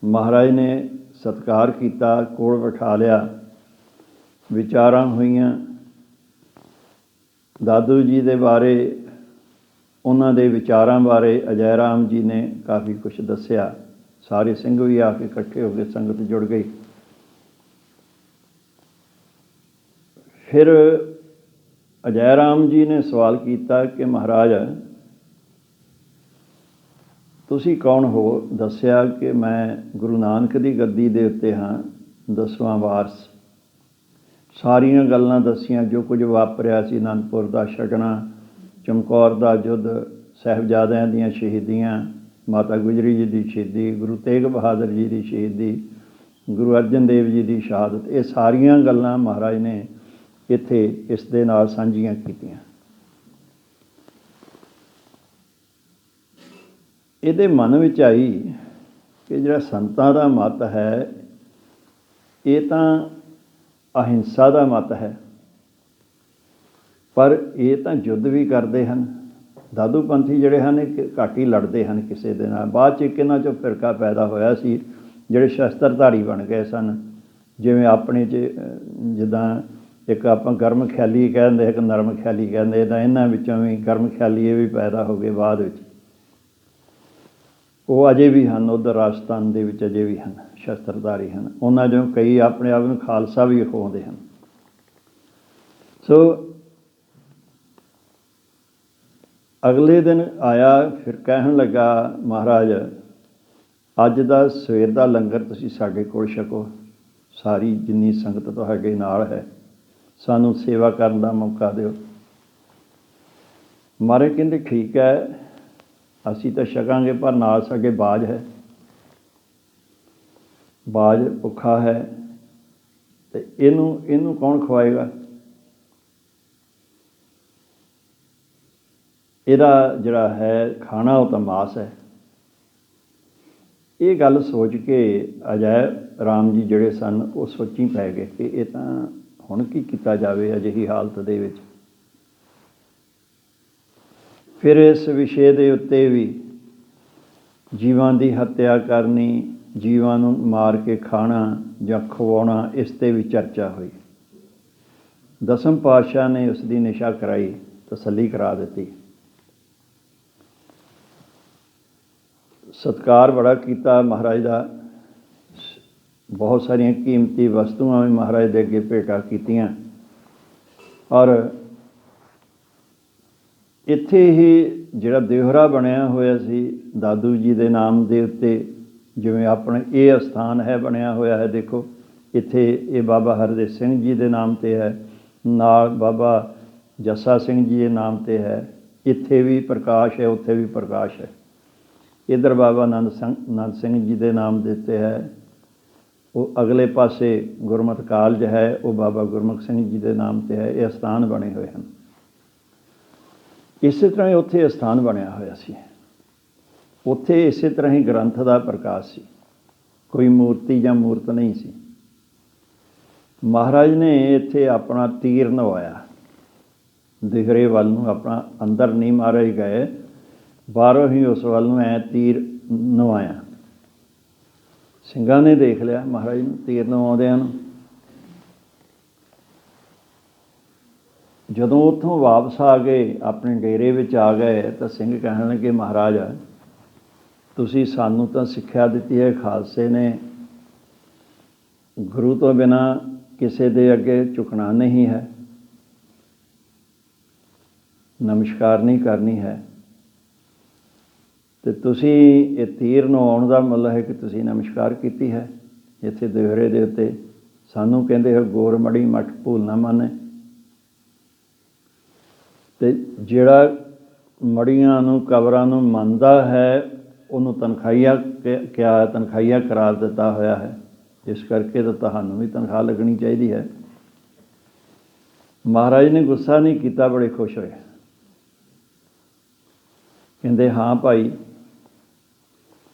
ਮਹਾਰਾਜ ਨੇ ਸਤਿਕਾਰ ਕੀਤਾ, ਕੋਲ ਬਿਠਾ ਲਿਆ, ਵਿਚਾਰਾਂ ਹੋਈਆਂ ਦਾਦੂ ਜੀ ਦੇ ਬਾਰੇ, ਉਹਨਾਂ ਦੇ ਵਿਚਾਰਾਂ ਬਾਰੇ ਅਜੈ ਰਾਮ ਜੀ ਨੇ ਕਾਫੀ ਕੁਛ ਦੱਸਿਆ। ਸਾਰੇ ਸਿੰਘ ਵੀ ਆ ਕੇ ਇਕੱਠੇ ਹੋ ਕੇ ਸੰਗਤ ਜੁੜ ਗਈ। ਫਿਰ ਅਜੈ ਰਾਮ ਜੀ ਨੇ ਸਵਾਲ ਕੀਤਾ ਕਿ ਮਹਾਰਾਜ ਤੁਸੀਂ ਕੌਣ ਹੋ? ਦੱਸਿਆ ਕਿ ਮੈਂ ਗੁਰੂ ਨਾਨਕ ਦੀ ਗੱਦੀ ਦੇ ਉੱਤੇ ਹਾਂ, 10ਵਾਂ ਵਾਰਸ। ਸਾਰੀਆਂ ਗੱਲਾਂ ਦੱਸੀਆਂ, ਜੋ ਕੁਝ ਵਾਪਰਿਆ ਸੀ, ਅਨੰਦਪੁਰ ਦਾ ਛਕਣਾ, ਚਮਕੌਰ ਦਾ ਯੁੱਧ, ਸਾਹਿਬਜ਼ਾਦਿਆਂ ਦੀਆਂ ਸ਼ਹੀਦੀਆਂ, ਮਾਤਾ ਗੁਜਰੀ ਜੀ ਦੀ ਸ਼ਹੀਦੀ, ਗੁਰੂ ਤੇਗ ਬਹਾਦਰ ਜੀ ਦੀ ਸ਼ਹੀਦੀ, ਗੁਰੂ ਅਰਜਨ ਦੇਵ ਜੀ ਦੀ ਸ਼ਹਾਦਤ, ਇਹ ਸਾਰੀਆਂ ਗੱਲਾਂ ਮਹਾਰਾਜ ਨੇ ਇੱਥੇ ਇਸ ਦੇ ਨਾਲ ਸਾਂਝੀਆਂ ਕੀਤੀਆਂ। ਇਹਦੇ ਮਨ ਵਿੱਚ ਆਈ ਕਿ ਜਿਹੜਾ ਸੰਤਾਂ ਦਾ ਮਤ ਹੈ ਇਹ ਤਾਂ ਅਹਿੰਸਾ ਦਾ ਮਤ ਹੈ, ਪਰ ਇਹ ਤਾਂ ਯੁੱਧ ਵੀ ਕਰਦੇ ਹਨ। ਦਾਦੂ ਪੰਥੀ ਜਿਹੜੇ ਹਨ ਇਹ ਘੱਟ ਹੀ ਲੜਦੇ ਹਨ ਕਿਸੇ ਦੇ ਨਾਲ। ਬਾਅਦ 'ਚ ਇੱਕ ਇਹਨਾਂ 'ਚੋਂ ਫਿਰਕਾ ਪੈਦਾ ਹੋਇਆ ਸੀ ਜਿਹੜੇ ਸ਼ਸਤਰਧਾਰੀ ਬਣ ਗਏ ਸਨ, ਜਿਵੇਂ ਆਪਣੇ 'ਚ ਜਿੱਦਾਂ ਇੱਕ ਆਪਾਂ ਗਰਮ ਖਿਆਲੀ ਕਹਿੰਦੇ, ਇੱਕ ਨਰਮ ਖਿਆਲੀ ਕਹਿੰਦੇ, ਤਾਂ ਇਹਨਾਂ ਵਿੱਚੋਂ ਵੀ ਗਰਮ ਖਿਆਲੀ ਇਹ ਵੀ ਪੈਦਾ ਹੋ ਗਏ ਬਾਅਦ ਵਿੱਚ। ਉਹ ਅਜੇ ਵੀ ਹਨ, ਉੱਧਰ ਰਾਜਸਥਾਨ ਦੇ ਵਿੱਚ ਅਜੇ ਵੀ ਹਨ, ਸ਼ਸਤਰਧਾਰੀ ਹਨ। ਉਹਨਾਂ 'ਚੋਂ ਕਈ ਆਪਣੇ ਆਪ ਨੂੰ ਖਾਲਸਾ ਵੀ ਅਖਵਾਉਂਦੇ ਹਨ। ਸੋ ਅਗਲੇ ਦਿਨ ਆਇਆ, ਫਿਰ ਕਹਿਣ ਲੱਗਾ ਮਹਾਰਾਜ ਅੱਜ ਦਾ ਸਵੇਰ ਦਾ ਲੰਗਰ ਤੁਸੀਂ ਸਾਡੇ ਕੋਲ ਛਕੋ, ਸਾਰੀ ਜਿੰਨੀ ਸੰਗਤ ਤੁਹਾਡੇ ਨਾਲ ਹੈ, ਸਾਨੂੰ ਸੇਵਾ ਕਰਨ ਦਾ ਮੌਕਾ ਦਿਓ। ਮਹਾਰਾਜ ਕਹਿੰਦੇ ਠੀਕ ਹੈ, ਅਸੀਂ ਤਾਂ ਛਕਾਂਗੇ, ਪਰ ਨਾਲ ਸਾਡੇ ਬਾਜ ਹੈ, ਬਾਜ ਭੁੱਖਾ ਹੈ, ਅਤੇ ਇਹਨੂੰ ਕੌਣ ਖਵਾਏਗਾ? ਇਹਦਾ ਜਿਹੜਾ ਹੈ ਖਾਣਾ ਉਹ ਤਾਂ ਮਾਸ ਹੈ। ਇਹ ਗੱਲ ਸੋਚ ਕੇ ਅਜੈਬ ਰਾਮ ਜੀ ਜਿਹੜੇ ਸਨ ਉਹ ਸੋਚੀ ਪੈ ਗਏ ਕਿ ਇਹ ਤਾਂ ਹੁਣ ਕੀ ਕੀਤਾ ਜਾਵੇ ਅਜਿਹੀ ਹਾਲਤ ਦੇ ਵਿੱਚ। ਫਿਰ ਇਸ ਵਿਸ਼ੇ ਦੇ ਉੱਤੇ ਵੀ ਜੀਵਾਂ ਦੀ ਹੱਤਿਆ ਕਰਨੀ, ਜੀਵਾਂ ਨੂੰ ਮਾਰ ਕੇ ਖਾਣਾ ਜਾਂ ਖਵਾਉਣਾ, ਇਸ 'ਤੇ ਵੀ ਚਰਚਾ ਹੋਈ। ਦਸਮ ਪਾਤਸ਼ਾਹ ਨੇ ਉਸ ਦੀ ਨਿਸ਼ਾ ਕਰਾਈ, ਤਸੱਲੀ ਕਰਾ ਦਿੱਤੀ, ਸਤਿਕਾਰ ਬੜਾ ਕੀਤਾ ਮਹਾਰਾਜ ਦਾ। ਬਹੁਤ ਸਾਰੀਆਂ ਕੀਮਤੀ ਵਸਤੂਆਂ ਵੀ ਮਹਾਰਾਜ ਦੇ ਅੱਗੇ ਭੇਟਾ ਕੀਤੀਆਂ। ਔਰ ਇੱਥੇ ਹੀ ਜਿਹੜਾ ਦਿਓਹਰਾ ਬਣਿਆ ਹੋਇਆ ਸੀ ਦਾਦੂ ਜੀ ਦੇ ਨਾਮ ਦੇ ਉੱਤੇ, ਜਿਵੇਂ ਆਪਣੇ ਇਹ ਅਸਥਾਨ ਹੈ ਬਣਿਆ ਹੋਇਆ ਹੈ, ਦੇਖੋ ਇੱਥੇ ਇਹ ਬਾਬਾ ਹਰਦੇਵ ਸਿੰਘ ਜੀ ਦੇ ਨਾਮ 'ਤੇ ਹੈ, ਨਾਲ ਬਾਬਾ ਜੱਸਾ ਸਿੰਘ ਜੀ ਦੇ ਨਾਮ 'ਤੇ ਹੈ। ਇੱਥੇ ਵੀ ਪ੍ਰਕਾਸ਼ ਹੈ, ਉੱਥੇ ਵੀ ਪ੍ਰਕਾਸ਼ ਹੈ। ਇੱਧਰ ਬਾਬਾ ਆਨੰਦ ਸਿੰਘ ਜੀ ਦੇ ਨਾਮ ਦੇ ਉੱਤੇ ਹੈ। ਉਹ ਅਗਲੇ ਪਾਸੇ ਗੁਰਮਤਿ ਕਾਲਜ ਹੈ, ਉਹ ਬਾਬਾ ਗੁਰਮੁਖ ਸਿੰਘ ਜੀ ਦੇ ਨਾਮ 'ਤੇ ਹੈ। ਇਹ ਅਸਥਾਨ ਬਣੇ ਹੋਏ ਹਨ। ਇਸੇ ਤਰ੍ਹਾਂ ਹੀ ਉੱਥੇ ਅਸਥਾਨ ਬਣਿਆ ਹੋਇਆ ਸੀ। ਉੱਥੇ ਇਸੇ ਤਰ੍ਹਾਂ ਹੀ ਗ੍ਰੰਥ ਦਾ ਪ੍ਰਕਾਸ਼ ਸੀ, ਕੋਈ ਮੂਰਤੀ ਜਾਂ ਮੂਰਤ ਨਹੀਂ ਸੀ। ਮਹਾਰਾਜ ਨੇ ਇੱਥੇ ਆਪਣਾ ਤੀਰ ਨਵਾਇਆ, ਦਿਹਰੇ ਵੱਲ ਨੂੰ, ਆਪਣਾ ਅੰਦਰ ਨਹੀਂ ਮਹਾਰਾਜ ਗਏ, ਬਾਹਰੋਂ ਹੀ ਉਸ ਵੱਲ ਨੂੰ ਐਂ ਤੀਰ ਨਵਾਇਆ। ਸਿੰਘਾਂ ਨੇ ਦੇਖ ਲਿਆ ਮਹਾਰਾਜ ਨੂੰ ਤੀਰ ਨਵਾਉਂਦਿਆਂ ਨੂੰ। ਜਦੋਂ ਉੱਥੋਂ ਵਾਪਸ ਆ ਗਏ, ਆਪਣੇ ਡੇਰੇ ਵਿੱਚ ਆ ਗਏ, ਤਾਂ ਸਿੰਘ ਕਹਿਣ ਲੱਗੇ ਮਹਾਰਾਜ ਤੁਸੀਂ ਸਾਨੂੰ ਤਾਂ ਸਿੱਖਿਆ ਦਿੱਤੀ ਹੈ, ਖਾਲਸੇ ਨੇ ਗੁਰੂ ਤੋਂ ਬਿਨਾਂ ਕਿਸੇ ਦੇ ਅੱਗੇ ਝੁਕਣਾ ਨਹੀਂ ਹੈ, ਨਮਸਕਾਰ ਨਹੀਂ ਕਰਨੀ ਹੈ, ਅਤੇ ਤੁਸੀਂ ਇਹ ਤੀਰ ਨਵਾਉਣ ਦਾ ਮਤਲਬ ਹੈ ਕਿ ਤੁਸੀਂ ਨਮਸਕਾਰ ਕੀਤੀ ਹੈ ਇੱਥੇ ਦਿਹਰੇ ਦੇ ਉੱਤੇ। ਸਾਨੂੰ ਕਹਿੰਦੇ ਹੋ ਗੋਰ ਮੜੀ ਮੱਠ ਭੂਲ ਨਾ ਮੰਨੇ। ਅਤੇ ਜਿਹੜਾ ਮੜੀਆਂ ਨੂੰ, ਕਬਰਾਂ ਨੂੰ ਮੰਨਦਾ ਹੈ, ਉਹਨੂੰ ਤਨਖਾਹੀਆ ਕਿਹਾ, ਤਨਖਾਹੀਆ ਕਰਾਰ ਦਿੱਤਾ ਹੋਇਆ ਹੈ। ਇਸ ਕਰਕੇ ਤਾਂ ਤੁਹਾਨੂੰ ਵੀ ਤਨਖਾਹ ਲੱਗਣੀ ਚਾਹੀਦੀ ਹੈ। ਮਹਾਰਾਜ ਨੇ ਗੁੱਸਾ ਨਹੀਂ ਕੀਤਾ, ਬੜੇ ਖੁਸ਼ ਹੋਏ। ਕਹਿੰਦੇ ਹਾਂ ਭਾਈ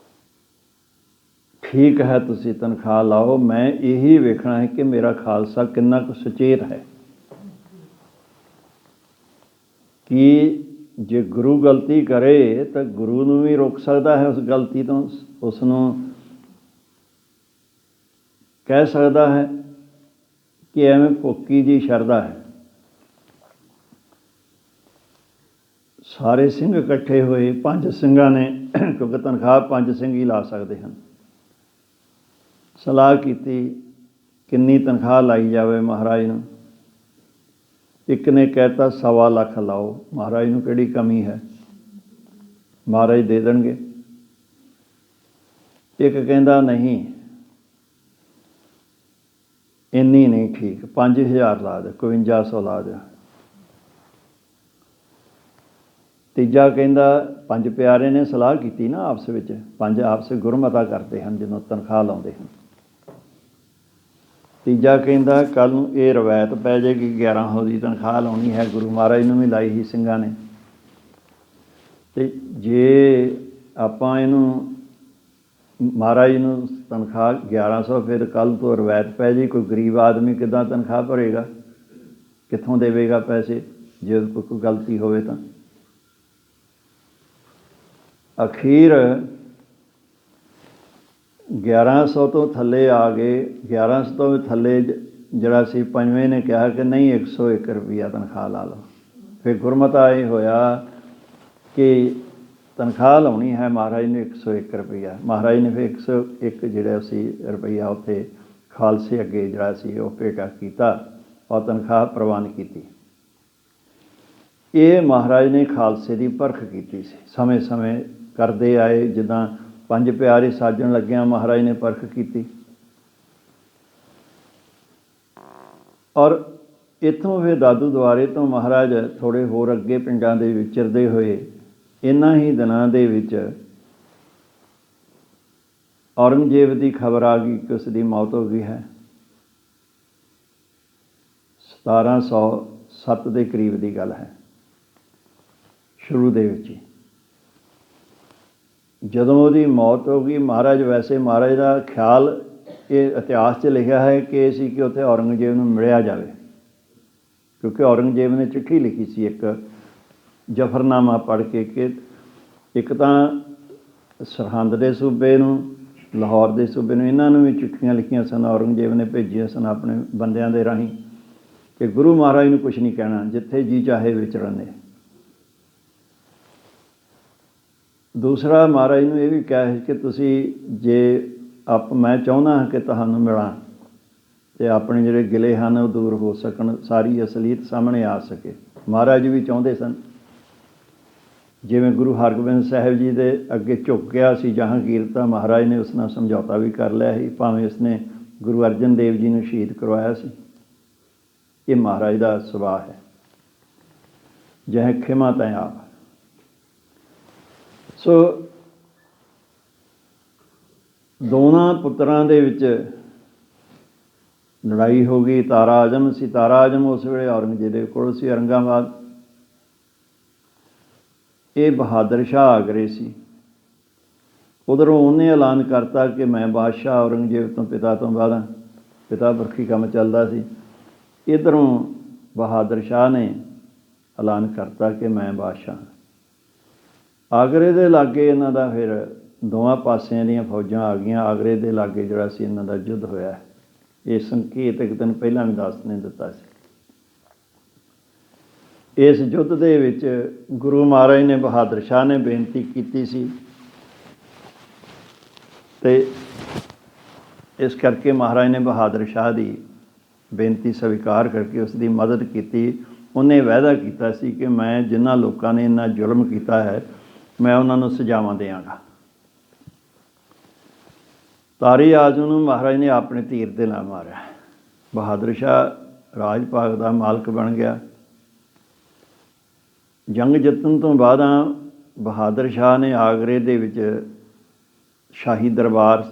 ਠੀਕ ਹੈ, ਤੁਸੀਂ ਤਨਖਾਹ ਲਾਓ, ਮੈਂ ਇਹੀ ਵੇਖਣਾ ਹੈ ਕਿ ਮੇਰਾ ਖਾਲਸਾ ਕਿੰਨਾ ਕੁ ਸੁਚੇਤ ਹੈ, ਕਿ ਜੇ ਗੁਰੂ ਗਲਤੀ ਕਰੇ ਤਾਂ ਗੁਰੂ ਨੂੰ ਵੀ ਰੋਕ ਸਕਦਾ ਹੈ ਉਸ ਗਲਤੀ ਤੋਂ, ਉਸ ਨੂੰ ਕਹਿ ਸਕਦਾ ਹੈ ਕਿ ਐਵੇਂ ਭੁੱਕੀ ਜੀ ਸ਼ਰਧਾ ਹੈ। ਸਾਰੇ ਸਿੰਘ ਇਕੱਠੇ ਹੋਏ, 5 ਸਿੰਘਾਂ ਨੇ, ਕਿਉਂਕਿ ਤਨਖਾਹ 5 ਸਿੰਘ ਹੀ ਲਾ ਸਕਦੇ ਹਨ, ਸਲਾਹ ਕੀਤੀ ਕਿੰਨੀ ਤਨਖਾਹ ਲਾਈ ਜਾਵੇ ਮਹਾਰਾਜ ਨੂੰ। ਇੱਕ ਨੇ ਕਹਿਤਾ 1.25 ਲੱਖ ਲਾਓ, ਮਹਾਰਾਜ ਨੂੰ ਕਿਹੜੀ ਕਮੀ ਹੈ, ਮਹਾਰਾਜ ਦੇ ਦੇਣਗੇ। ਇੱਕ ਕਹਿੰਦਾ ਨਹੀਂ ਇੰਨੀ ਨਹੀਂ ਠੀਕ, 5000 ਲਾ ਦੇ, 5200 ਲਾ ਦੇ। ਤੀਜਾ ਕਹਿੰਦਾ, ਪੰਜ ਪਿਆਰੇ ਨੇ ਸਲਾਹ ਕੀਤੀ ਨਾ ਆਪਸ ਵਿੱਚ, ਪੰਜ ਆਪਸ ਗੁਰਮਤਾ ਕਰਦੇ ਹਨ ਜਦੋਂ ਤਨਖਾਹ ਲਾਉਂਦੇ ਹਨ। ਤੀਜਾ ਕਹਿੰਦਾ ਕੱਲ੍ਹ ਨੂੰ ਇਹ ਰਵਾਇਤ ਪੈ ਜਾਏਗੀ 1100 ਦੀ ਤਨਖਾਹ ਲਾਉਣੀ ਹੈ, ਗੁਰੂ ਮਹਾਰਾਜ ਨੂੰ ਵੀ ਲਾਈ ਸੀ ਸਿੰਘਾਂ ਨੇ। ਅਤੇ ਜੇ ਆਪਾਂ ਇਹਨੂੰ ਮਹਾਰਾਜ ਨੂੰ ਤਨਖਾਹ 1100, ਫਿਰ ਕੱਲ੍ਹ ਤੋਂ ਰਵਾਇਤ ਪੈ ਜਾਏ, ਕੋਈ ਗਰੀਬ ਆਦਮੀ ਕਿੱਦਾਂ ਤਨਖਾਹ ਭਰੇਗਾ, ਕਿੱਥੋਂ ਦੇਵੇਗਾ ਪੈਸੇ ਜੇ ਕੋਈ ਗਲਤੀ ਹੋਵੇ ਤਾਂ। ਅਖੀਰ 1100 ਤੋਂ ਥੱਲੇ ਆ ਗਏ। 1100 ਤੋਂ ਵੀ ਥੱਲੇ ਜਿਹੜਾ ਸੀ ਪੰਜਵੇਂ ਨੇ ਕਿਹਾ ਕਿ ਨਹੀਂ 101 ਰੁਪਈਆ ਤਨਖਾਹ ਲਾ ਲਓ। ਫਿਰ ਗੁਰਮਤਾ ਇਹ ਹੋਇਆ ਕਿ ਤਨਖਾਹ ਲਾਉਣੀ ਹੈ ਮਹਾਰਾਜ ਨੂੰ 101 ਰੁਪਈਆ। ਮਹਾਰਾਜ ਨੇ ਫਿਰ 101 ਜਿਹੜਾ ਸੀ ਰੁਪਈਆ ਉੱਥੇ ਖਾਲਸੇ ਅੱਗੇ ਜਿਹੜਾ ਸੀ ਉਹ ਭੇਟਾ ਕੀਤਾ ਔਰ ਤਨਖਾਹ ਪ੍ਰਵਾਨ ਕੀਤੀ। ਇਹ ਮਹਾਰਾਜ ਨੇ ਖਾਲਸੇ ਦੀ ਪਰਖ ਕੀਤੀ ਸੀ, ਸਮੇਂ ਸਮੇਂ ਕਰਦੇ ਆਏ। ਜਿੱਦਾਂ ਪੰਜ ਪਿਆਰੇ ਸਾਜਣ ਲੱਗਿਆਂ ਮਹਾਰਾਜ ਨੇ ਪਰਖ ਕੀਤੀ। ਔਰ ਇੱਥੋਂ ਫਿਰ ਦਾਦੂ ਦੁਆਰੇ ਤੋਂ ਮਹਾਰਾਜ ਥੋੜ੍ਹੇ ਹੋਰ ਅੱਗੇ ਪਿੰਡਾਂ ਦੇ ਵਿਚਰਦੇ ਹੋਏ ਇਹਨਾਂ ਹੀ ਦਿਨਾਂ ਦੇ ਵਿੱਚ ਔਰੰਗਜ਼ੇਬ ਦੀ ਖਬਰ ਆ ਗਈ ਕਿ ਉਸ ਦੀ ਮੌਤ ਹੋ ਗਈ ਹੈ। 1707 ਦੇ ਕਰੀਬ ਦੀ ਗੱਲ ਹੈ, ਸ਼ੁਰੂ ਦੇ ਵਿੱਚ ਹੀ। ਜਦੋਂ ਉਹਦੀ ਮੌਤ ਹੋ ਗਈ, ਮਹਾਰਾਜ ਵੈਸੇ ਮਹਾਰਾਜ ਦਾ ਖਿਆਲ ਇਹ ਇਤਿਹਾਸ 'ਚ ਲਿਖਿਆ ਹੈ ਕਿ ਇਹ ਸੀ ਕਿ ਉੱਥੇ ਔਰੰਗਜ਼ੇਬ ਨੂੰ ਮਿਲਿਆ ਜਾਵੇ, ਕਿਉਂਕਿ ਔਰੰਗਜ਼ੇਬ ਨੇ ਚਿੱਠੀ ਲਿਖੀ ਸੀ ਇੱਕ ਜ਼ਫਰਨਾਮਾ ਪੜ੍ਹ ਕੇ ਕਿ ਇੱਕ ਤਾਂ ਸਰਹੰਦ ਦੇ ਸੂਬੇ ਨੂੰ, ਲਾਹੌਰ ਦੇ ਸੂਬੇ ਨੂੰ, ਇਹਨਾਂ ਨੂੰ ਵੀ ਚਿੱਠੀਆਂ ਲਿਖੀਆਂ ਸਨ, ਔਰੰਗਜ਼ੇਬ ਨੇ ਭੇਜੀਆਂ ਸਨ ਆਪਣੇ ਬੰਦਿਆਂ ਦੇ ਰਾਹੀਂ ਕਿ ਗੁਰੂ ਮਹਾਰਾਜ ਨੂੰ ਕੁਛ ਨਹੀਂ ਕਹਿਣਾ, ਜਿੱਥੇ ਜੀ ਚਾਹੇ ਵਿਚਰਨ ਦੇ। ਦੂਸਰਾ ਮਹਾਰਾਜ ਨੂੰ ਇਹ ਵੀ ਕਿਹਾ ਹੈ ਕਿ ਤੁਸੀਂ ਜੇ ਮੈਂ ਚਾਹੁੰਦਾ ਹਾਂ ਕਿ ਤੁਹਾਨੂੰ ਮਿਲਾਂ ਅਤੇ ਆਪਣੇ ਜਿਹੜੇ ਗਿਲੇ ਹਨ ਉਹ ਦੂਰ ਹੋ ਸਕਣ, ਸਾਰੀ ਅਸਲੀਅਤ ਸਾਹਮਣੇ ਆ ਸਕੇ। ਮਹਾਰਾਜ ਵੀ ਚਾਹੁੰਦੇ ਸਨ। ਜਿਵੇਂ ਗੁਰੂ ਹਰਗੋਬਿੰਦ ਸਾਹਿਬ ਜੀ ਦੇ ਅੱਗੇ ਝੁੱਕ ਗਿਆ ਸੀ ਜਹਾਂਗੀਰ, ਤਾਂ ਮਹਾਰਾਜ ਨੇ ਉਸ ਨਾਲ ਸਮਝੌਤਾ ਵੀ ਕਰ ਲਿਆ ਸੀ, ਭਾਵੇਂ ਉਸਨੇ ਗੁਰੂ ਅਰਜਨ ਦੇਵ ਜੀ ਨੂੰ ਸ਼ਹੀਦ ਕਰਵਾਇਆ ਸੀ। ਇਹ ਮਹਾਰਾਜ ਦਾ ਸੁਭਾਅ ਹੈ, ਜਹ ਖਿਮਾ ਤੈ ਆਪ। ਸੋ ਦੋਨਾਂ ਪੁੱਤਰਾਂ ਦੇ ਵਿੱਚ ਲੜਾਈ ਹੋ ਗਈ। ਤਾਰਾ ਆਜ਼ਮ ਸੀ, ਤਾਰਾ ਆਜ਼ਮ ਉਸ ਵੇਲੇ ਔਰੰਗਜ਼ੇਬ ਦੇ ਕੋਲ ਸੀ, ਔਰੰਗਾਬਾਦ। ਇਹ ਬਹਾਦਰ ਸ਼ਾਹ ਆਗਰੇ ਸੀ। ਉੱਧਰੋਂ ਉਹਨੇ ਐਲਾਨ ਕਰਤਾ ਕਿ ਮੈਂ ਬਾਦਸ਼ਾਹ ਔਰੰਗਜ਼ੇਬ ਤੋਂ ਪਿਤਾ ਤੋਂ ਬਾਅਦ ਹਾਂ, ਪਿਤਾ ਪੁਰਖੀ ਕੰਮ ਚੱਲਦਾ ਸੀ। ਇੱਧਰੋਂ ਬਹਾਦਰ ਸ਼ਾਹ ਨੇ ਐਲਾਨ ਕਰਤਾ ਕਿ ਮੈਂ ਬਾਦਸ਼ਾਹ। ਆਗਰੇ ਦੇ ਲਾਗੇ ਇਹਨਾਂ ਦਾ ਫਿਰ ਦੋਵਾਂ ਪਾਸਿਆਂ ਦੀਆਂ ਫੌਜਾਂ ਆ ਗਈਆਂ। ਆਗਰੇ ਦੇ ਲਾਗੇ ਜਿਹੜਾ ਸੀ ਇਹਨਾਂ ਦਾ ਯੁੱਧ ਹੋਇਆ। ਇਹ ਸੰਕੇਤ ਇੱਕ ਦਿਨ ਪਹਿਲਾਂ ਵੀ ਦੱਸ ਨੇ ਦਿੱਤਾ ਸੀ। ਇਸ ਯੁੱਧ ਦੇ ਵਿੱਚ ਗੁਰੂ ਮਹਾਰਾਜ ਨੇ ਬਹਾਦਰ ਸ਼ਾਹ ਨੇ ਬੇਨਤੀ ਕੀਤੀ ਸੀ ਅਤੇ ਇਸ ਕਰਕੇ ਮਹਾਰਾਜ ਨੇ ਬਹਾਦਰ ਸ਼ਾਹ ਦੀ ਬੇਨਤੀ ਸਵੀਕਾਰ ਕਰਕੇ ਉਸ ਦੀ ਮਦਦ ਕੀਤੀ। ਉਹਨੇ ਵਾਅਦਾ ਕੀਤਾ ਸੀ ਕਿ ਮੈਂ ਜਿਨ੍ਹਾਂ ਲੋਕਾਂ ਨੇ ਇੰਨਾ ਜ਼ੁਲਮ ਕੀਤਾ ਹੈ ਮੈਂ ਉਹਨਾਂ ਨੂੰ ਸਜ਼ਾਵਾਂ ਦਿਆਂਗਾ। ਤਾਰੇ ਆਜ਼ਮ ਨੂੰ ਮਹਾਰਾਜ ਨੇ ਆਪਣੇ ਤੀਰ ਦੇ ਨਾਲ ਮਾਰਿਆ। ਬਹਾਦਰ ਸ਼ਾਹ ਰਾਜ ਭਾਗ ਦਾ ਮਾਲਕ ਬਣ ਗਿਆ। ਜੰਗ ਜਿੱਤਣ ਤੋਂ ਬਾਅਦ ਬਹਾਦਰ ਸ਼ਾਹ ਨੇ ਆਗਰੇ ਦੇ ਵਿੱਚ ਸ਼ਾਹੀ ਦਰਬਾਰ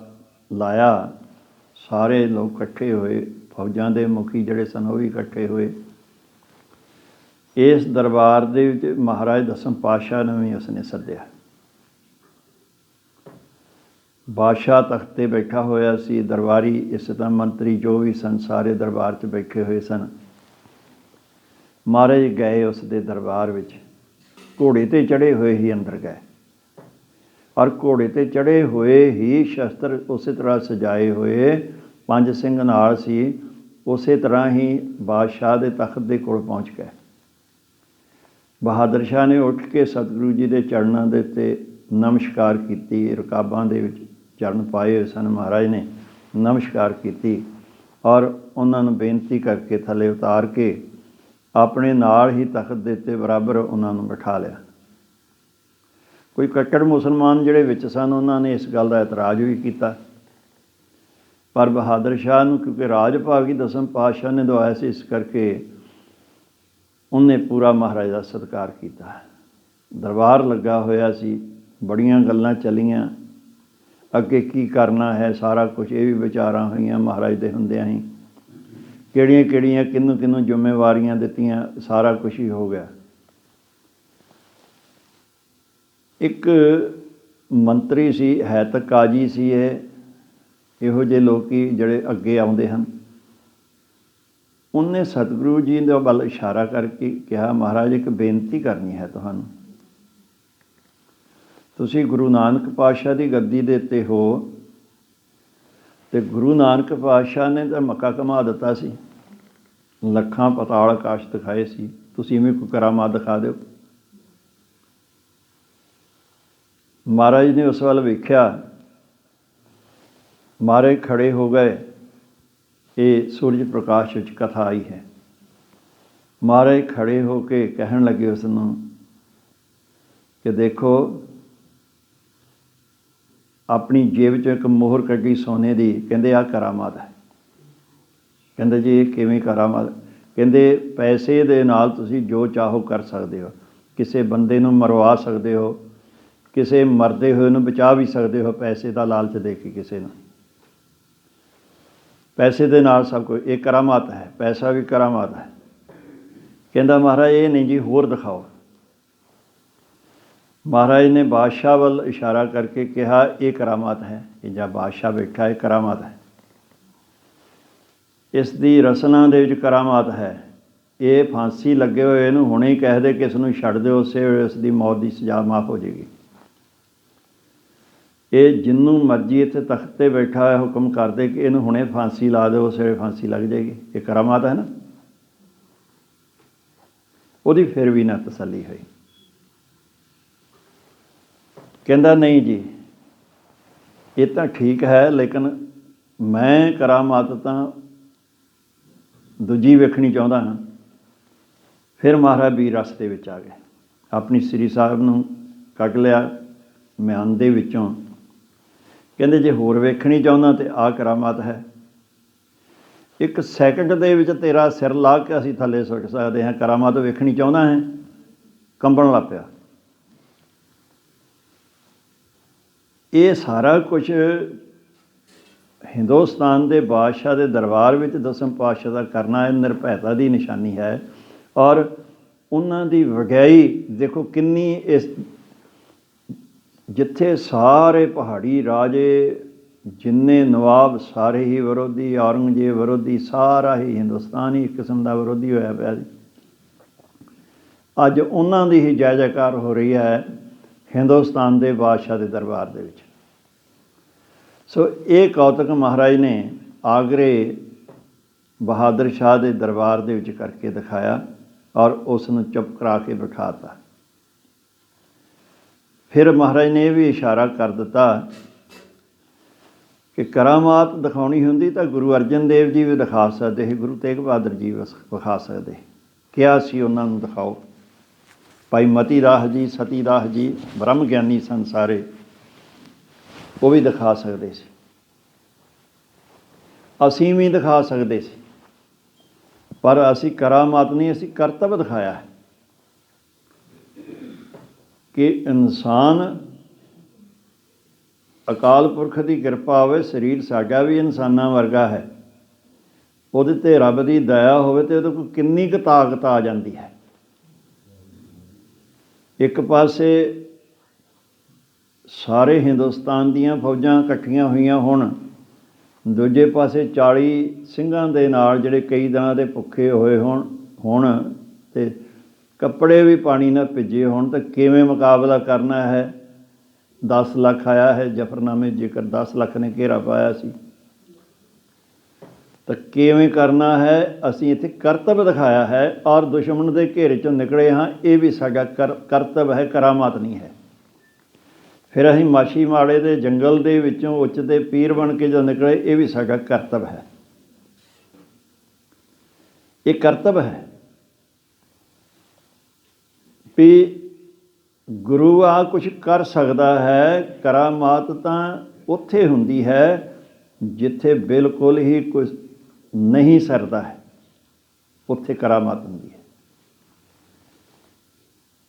ਲਾਇਆ। ਸਾਰੇ ਲੋਕ ਇਕੱਠੇ ਹੋਏ, ਫੌਜਾਂ ਦੇ ਮੁਖੀ ਜਿਹੜੇ ਸਨ ਉਹ ਵੀ ਇਕੱਠੇ ਹੋਏ। ਇਸ ਦਰਬਾਰ ਦੇ ਵਿੱਚ ਮਹਾਰਾਜ ਦਸਮ ਪਾਤਸ਼ਾਹ ਨੂੰ ਵੀ ਉਸਨੇ ਸੱਦਿਆ। ਬਾਦਸ਼ਾਹ ਤਖ਼ਤ 'ਤੇ ਬੈਠਾ ਹੋਇਆ ਸੀ, ਦਰਬਾਰੀ ਇਸ ਤਰ੍ਹਾਂ ਮੰਤਰੀ ਜੋ ਵੀ ਸਨ ਸਾਰੇ ਦਰਬਾਰ 'ਚ ਬੈਠੇ ਹੋਏ ਸਨ। ਮਹਾਰਾਜ ਗਏ ਉਸ ਦੇ ਦਰਬਾਰ ਵਿੱਚ, ਘੋੜੇ 'ਤੇ ਚੜ੍ਹੇ ਹੋਏ ਹੀ ਅੰਦਰ ਗਏ ਔਰ ਘੋੜੇ 'ਤੇ ਚੜ੍ਹੇ ਹੋਏ ਹੀ ਸ਼ਸਤਰ ਉਸੇ ਤਰ੍ਹਾਂ ਸਜਾਏ ਹੋਏ, 5 ਸਿੰਘ ਨਾਲ ਸੀ, ਉਸੇ ਤਰ੍ਹਾਂ ਹੀ ਬਾਦਸ਼ਾਹ ਦੇ ਤਖ਼ਤ ਦੇ ਕੋਲ ਪਹੁੰਚ ਗਏ। ਬਹਾਦਰ ਸ਼ਾਹ ਨੇ ਉੱਠ ਕੇ ਸਤਿਗੁਰੂ ਜੀ ਦੇ ਚਰਨਾਂ ਦੇ ਉੱਤੇ ਨਮਸਕਾਰ ਕੀਤੀ। ਰਕਾਬਾਂ ਦੇ ਵਿੱਚ ਚਰਨ ਪਾਏ ਹੋਏ ਸਨ, ਮਹਾਰਾਜ ਨੇ ਨਮਸਕਾਰ ਕੀਤੀ ਔਰ ਉਹਨਾਂ ਨੂੰ ਬੇਨਤੀ ਕਰਕੇ ਥੱਲੇ ਉਤਾਰ ਕੇ ਆਪਣੇ ਨਾਲ ਹੀ ਤਖ਼ਤ ਦੇ ਉੱਤੇ ਬਰਾਬਰ ਉਹਨਾਂ ਨੂੰ ਬਿਠਾ ਲਿਆ। ਕੋਈ ਕੱਟੜ ਮੁਸਲਮਾਨ ਜਿਹੜੇ ਵਿੱਚ ਸਨ ਉਹਨਾਂ ਨੇ ਇਸ ਗੱਲ ਦਾ ਇਤਰਾਜ਼ ਵੀ ਕੀਤਾ, पर बहादुर शाह नूं क्योंकि राज भाग ही दसम पातशाह ने दवाया सी, इस करके उन्हें पूरा महाराज का सत्कार किया। दरबार लगा होया सी, बड़ियां गल्लां चलियां, अगे की करना है सारा कुछ, ये भी विचारां होईयां महाराज दे हुंदियां ही, किहड़ियां किहड़ियां किन्नू किन्नू जिम्मेवारियां दित्तियां, सारा कुछ ही हो गया। एक मंत्री सी, है तो काजी सी, इहो जे लोकी जिहड़े अगे आउंदे हन। उन्हें सतगुरु जी दे वल इशारा करके कहा, महाराज एक बेनती करनी है तुहानूं, तुसीं गुरु नानक पातशाह की गद्दी दे उत्ते हो, तो गुरु नानक पातशाह ने तो मक्का घुमा दिता सी, लखां पताल आकाश दिखाए सी, तुसीं भी कोई करामात दिखा दिओ। महाराज ने उस वाल वेख्या, महाराज खड़े हो गए। ये सूरज प्रकाश विच कथा आई है। महाराज खड़े हो के कहन लगे उसनूं कि देखो, अपनी जेब चों एक मोहर कड्ढी सोने की, कहंदे आ करामात है। कहंदे जी ये किवें करामात? कहंदे पैसे दे नाल तुसीं जो चाहो कर सकदे हो, किसी बंदे नूं मरवा सकदे हो, किसी मरदे होए नूं बचा भी सकदे हो, पैसे का लालच दे के किसी नूं। पैसे दे नाल सब कुछ, ये करामात है, पैसा भी करामात है। कहंदा महाराज ये नहीं जी, होर दिखाओ। महाराज ने बादशाह वल इशारा करके कहा, ये करामात है, ये जा बादशाह बैठा है, करामात है। इस दी रसना दे विच करामात है। ये फांसी लगे हुए इहनूं हुणे ही कह दे कि इस नूं छड्ड दिओ, उसे वेले इसदी मौत की सज़ा माफ़ हो जाएगी। ये जिन्नू मर्जी इत्थे तख्त ते बैठा है हुक्म कर दे कि इहनूं हुणे फांसी ला दो, उस वेले फांसी लग जाएगी। ये करामात है ना। उहदी फिर भी ना तसल्ली हुई। कहंदा नहीं जी, ये तो ठीक है, लेकिन मैं करामात तां दूजी वेखणी चाहुंदा हां। फिर महाराज वीर रस्ते विच आ गए, अपनी श्री साहिब नूं कढ लिया म्यान दे विचों। कहंदे जे होर वेखणी चाहुंदा ते आ करामात है, एक सैकंड दे विच तेरा सिर ला के असीं थल्ले सुੱਟ सकदे हां। करामात वेखणी चाहुंदा है? कंबण लग पिया। ये सारा कुछ हिंदुस्तान के बादशाह के दरबार में दसम पातशाह का करना है, निरभैता की निशानी है। और उन्हां दी वगैई देखो किन्नी, इस जिथे सारे पहाड़ी राजे जिन्ने नवाब सारे ही विरोधी, औरंगजेब विरोधी, सारा ही हिंदुस्तान ही एक किस्म का विरोधी होया पिया। अज उन्हां दी ही जय जयकार हो रही है हिंदुस्तान के बादशाह के दरबार दे विच। सो ये कौतक महाराज ने आगरे बहादुर शाह के दरबार दे विच करके दिखाया और उसनूं चुप करा के बिठाता। फिर महाराज ने यह भी इशारा कर दिता कि करामात दिखाउणी हुंदी तां गुरु अर्जन देव जी भी दिखा सकते हैं, गुरु तेग बहादुर जी विखा सकते। क्या सी उन्हां नूं दिखाओ। भाई मती दास जी, सती दास जी ब्रह्म ज्ञानी सन सारे, वो भी दिखा सकते सी, असीं भी दिखा सकते सी, पर असी करामात नहीं, असी करतब दिखाया है कि इंसान अकाल पुरख की कृपा होवे, शरीर साडा भी इंसानां वर्गा है, उहदे ते रब की दया होवे ते उहदे कोल किन्नी क ताकत आ जाती है। एक पासे सारे हिंदुस्तान दीयां फौजां इकट्ठियां होईयां होण, दूजे पासे 40 ਸਿੰਘਾਂ ਦੇ नाल ਜਿਹੜੇ कई दिनां ਦੇ भुखे होए होण ते कपड़े भी पानी नाल भिजे होण, तो किवें मुकाबला करना है। 10 ਲੱਖ आया है जफरनामे, जेकर 10 ਲੱਖ ने घेरा पाया सी तो किवें करना है। असीं इत्थे करतब दिखाया है और दुश्मन के घेरे चों निकले हाँ, ये भी साडा करतब है, करामात नहीं है। फिर असीं माछी माड़े के जंगल के विचों उच्चते पीर बन के जो निकले, ये भी साडा करतब है। ये करतब है भी गुरु आ कुछ कर सकता है। करामात तां उत्थे हुंदी है जिथे बिल्कुल ही कुछ नहीं सरदा है उत्थे करामात हुंदी है।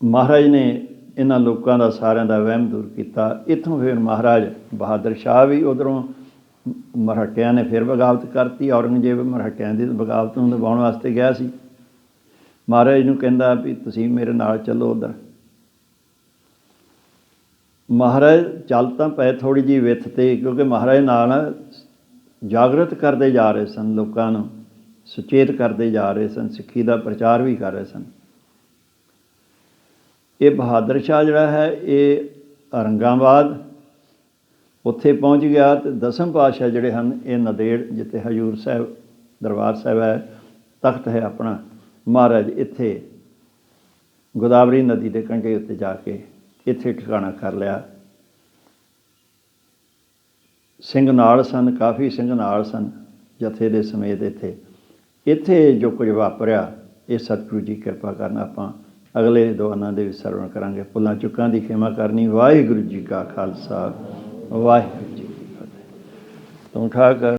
महाराज ने इन्हां लोकां दा सारिਆਂ ਦਾ वहम दूर किया। इत्थों फिर महाराज बहादुर शाह भी उधरों मराठियां ने फिर बगावत करती। औरंगजेब मराठियां की बगावत नूं दबाउण वास्ते गया सी। महाराज नूं कहंदा भी तुसीं मेरे नाल चलो उधर। महाराज चल तां पए थोड़ी जी विथ ते, क्योंकि महाराज नाल जागृत करते जा रहे सन, लोकां नूं सुचेत करते जा रहे सन, सिੱਖੀ ਦਾ प्रचार भी कर रहे सन। ये बहादुर शाह जिहड़ा है ये औरंगाबाद उत्थे पहुँच गया। तो दसम पातशाह जिहड़े हन ये नदेड़ जिथे हजूर साहब दरबार साहब है, तख्त है अपना, महाराज इत्थे गोदावरी नदी के कंढे उत्ते जाके इत्थे ठिकाना कर लिया। सिंह नाल सन, काफ़ी सिंह नाल सन जथे दे समेत। इत्थे जो कुछ वापरिया ये सतगुरू जी कृपा करन आपां अगले दौरान दे सरवण करांगे। भुलां चुकां दी खेमा करनी। वाहिगुरू जी का खालसा वाहिगुरू जी की फतेह। तूं ठा कर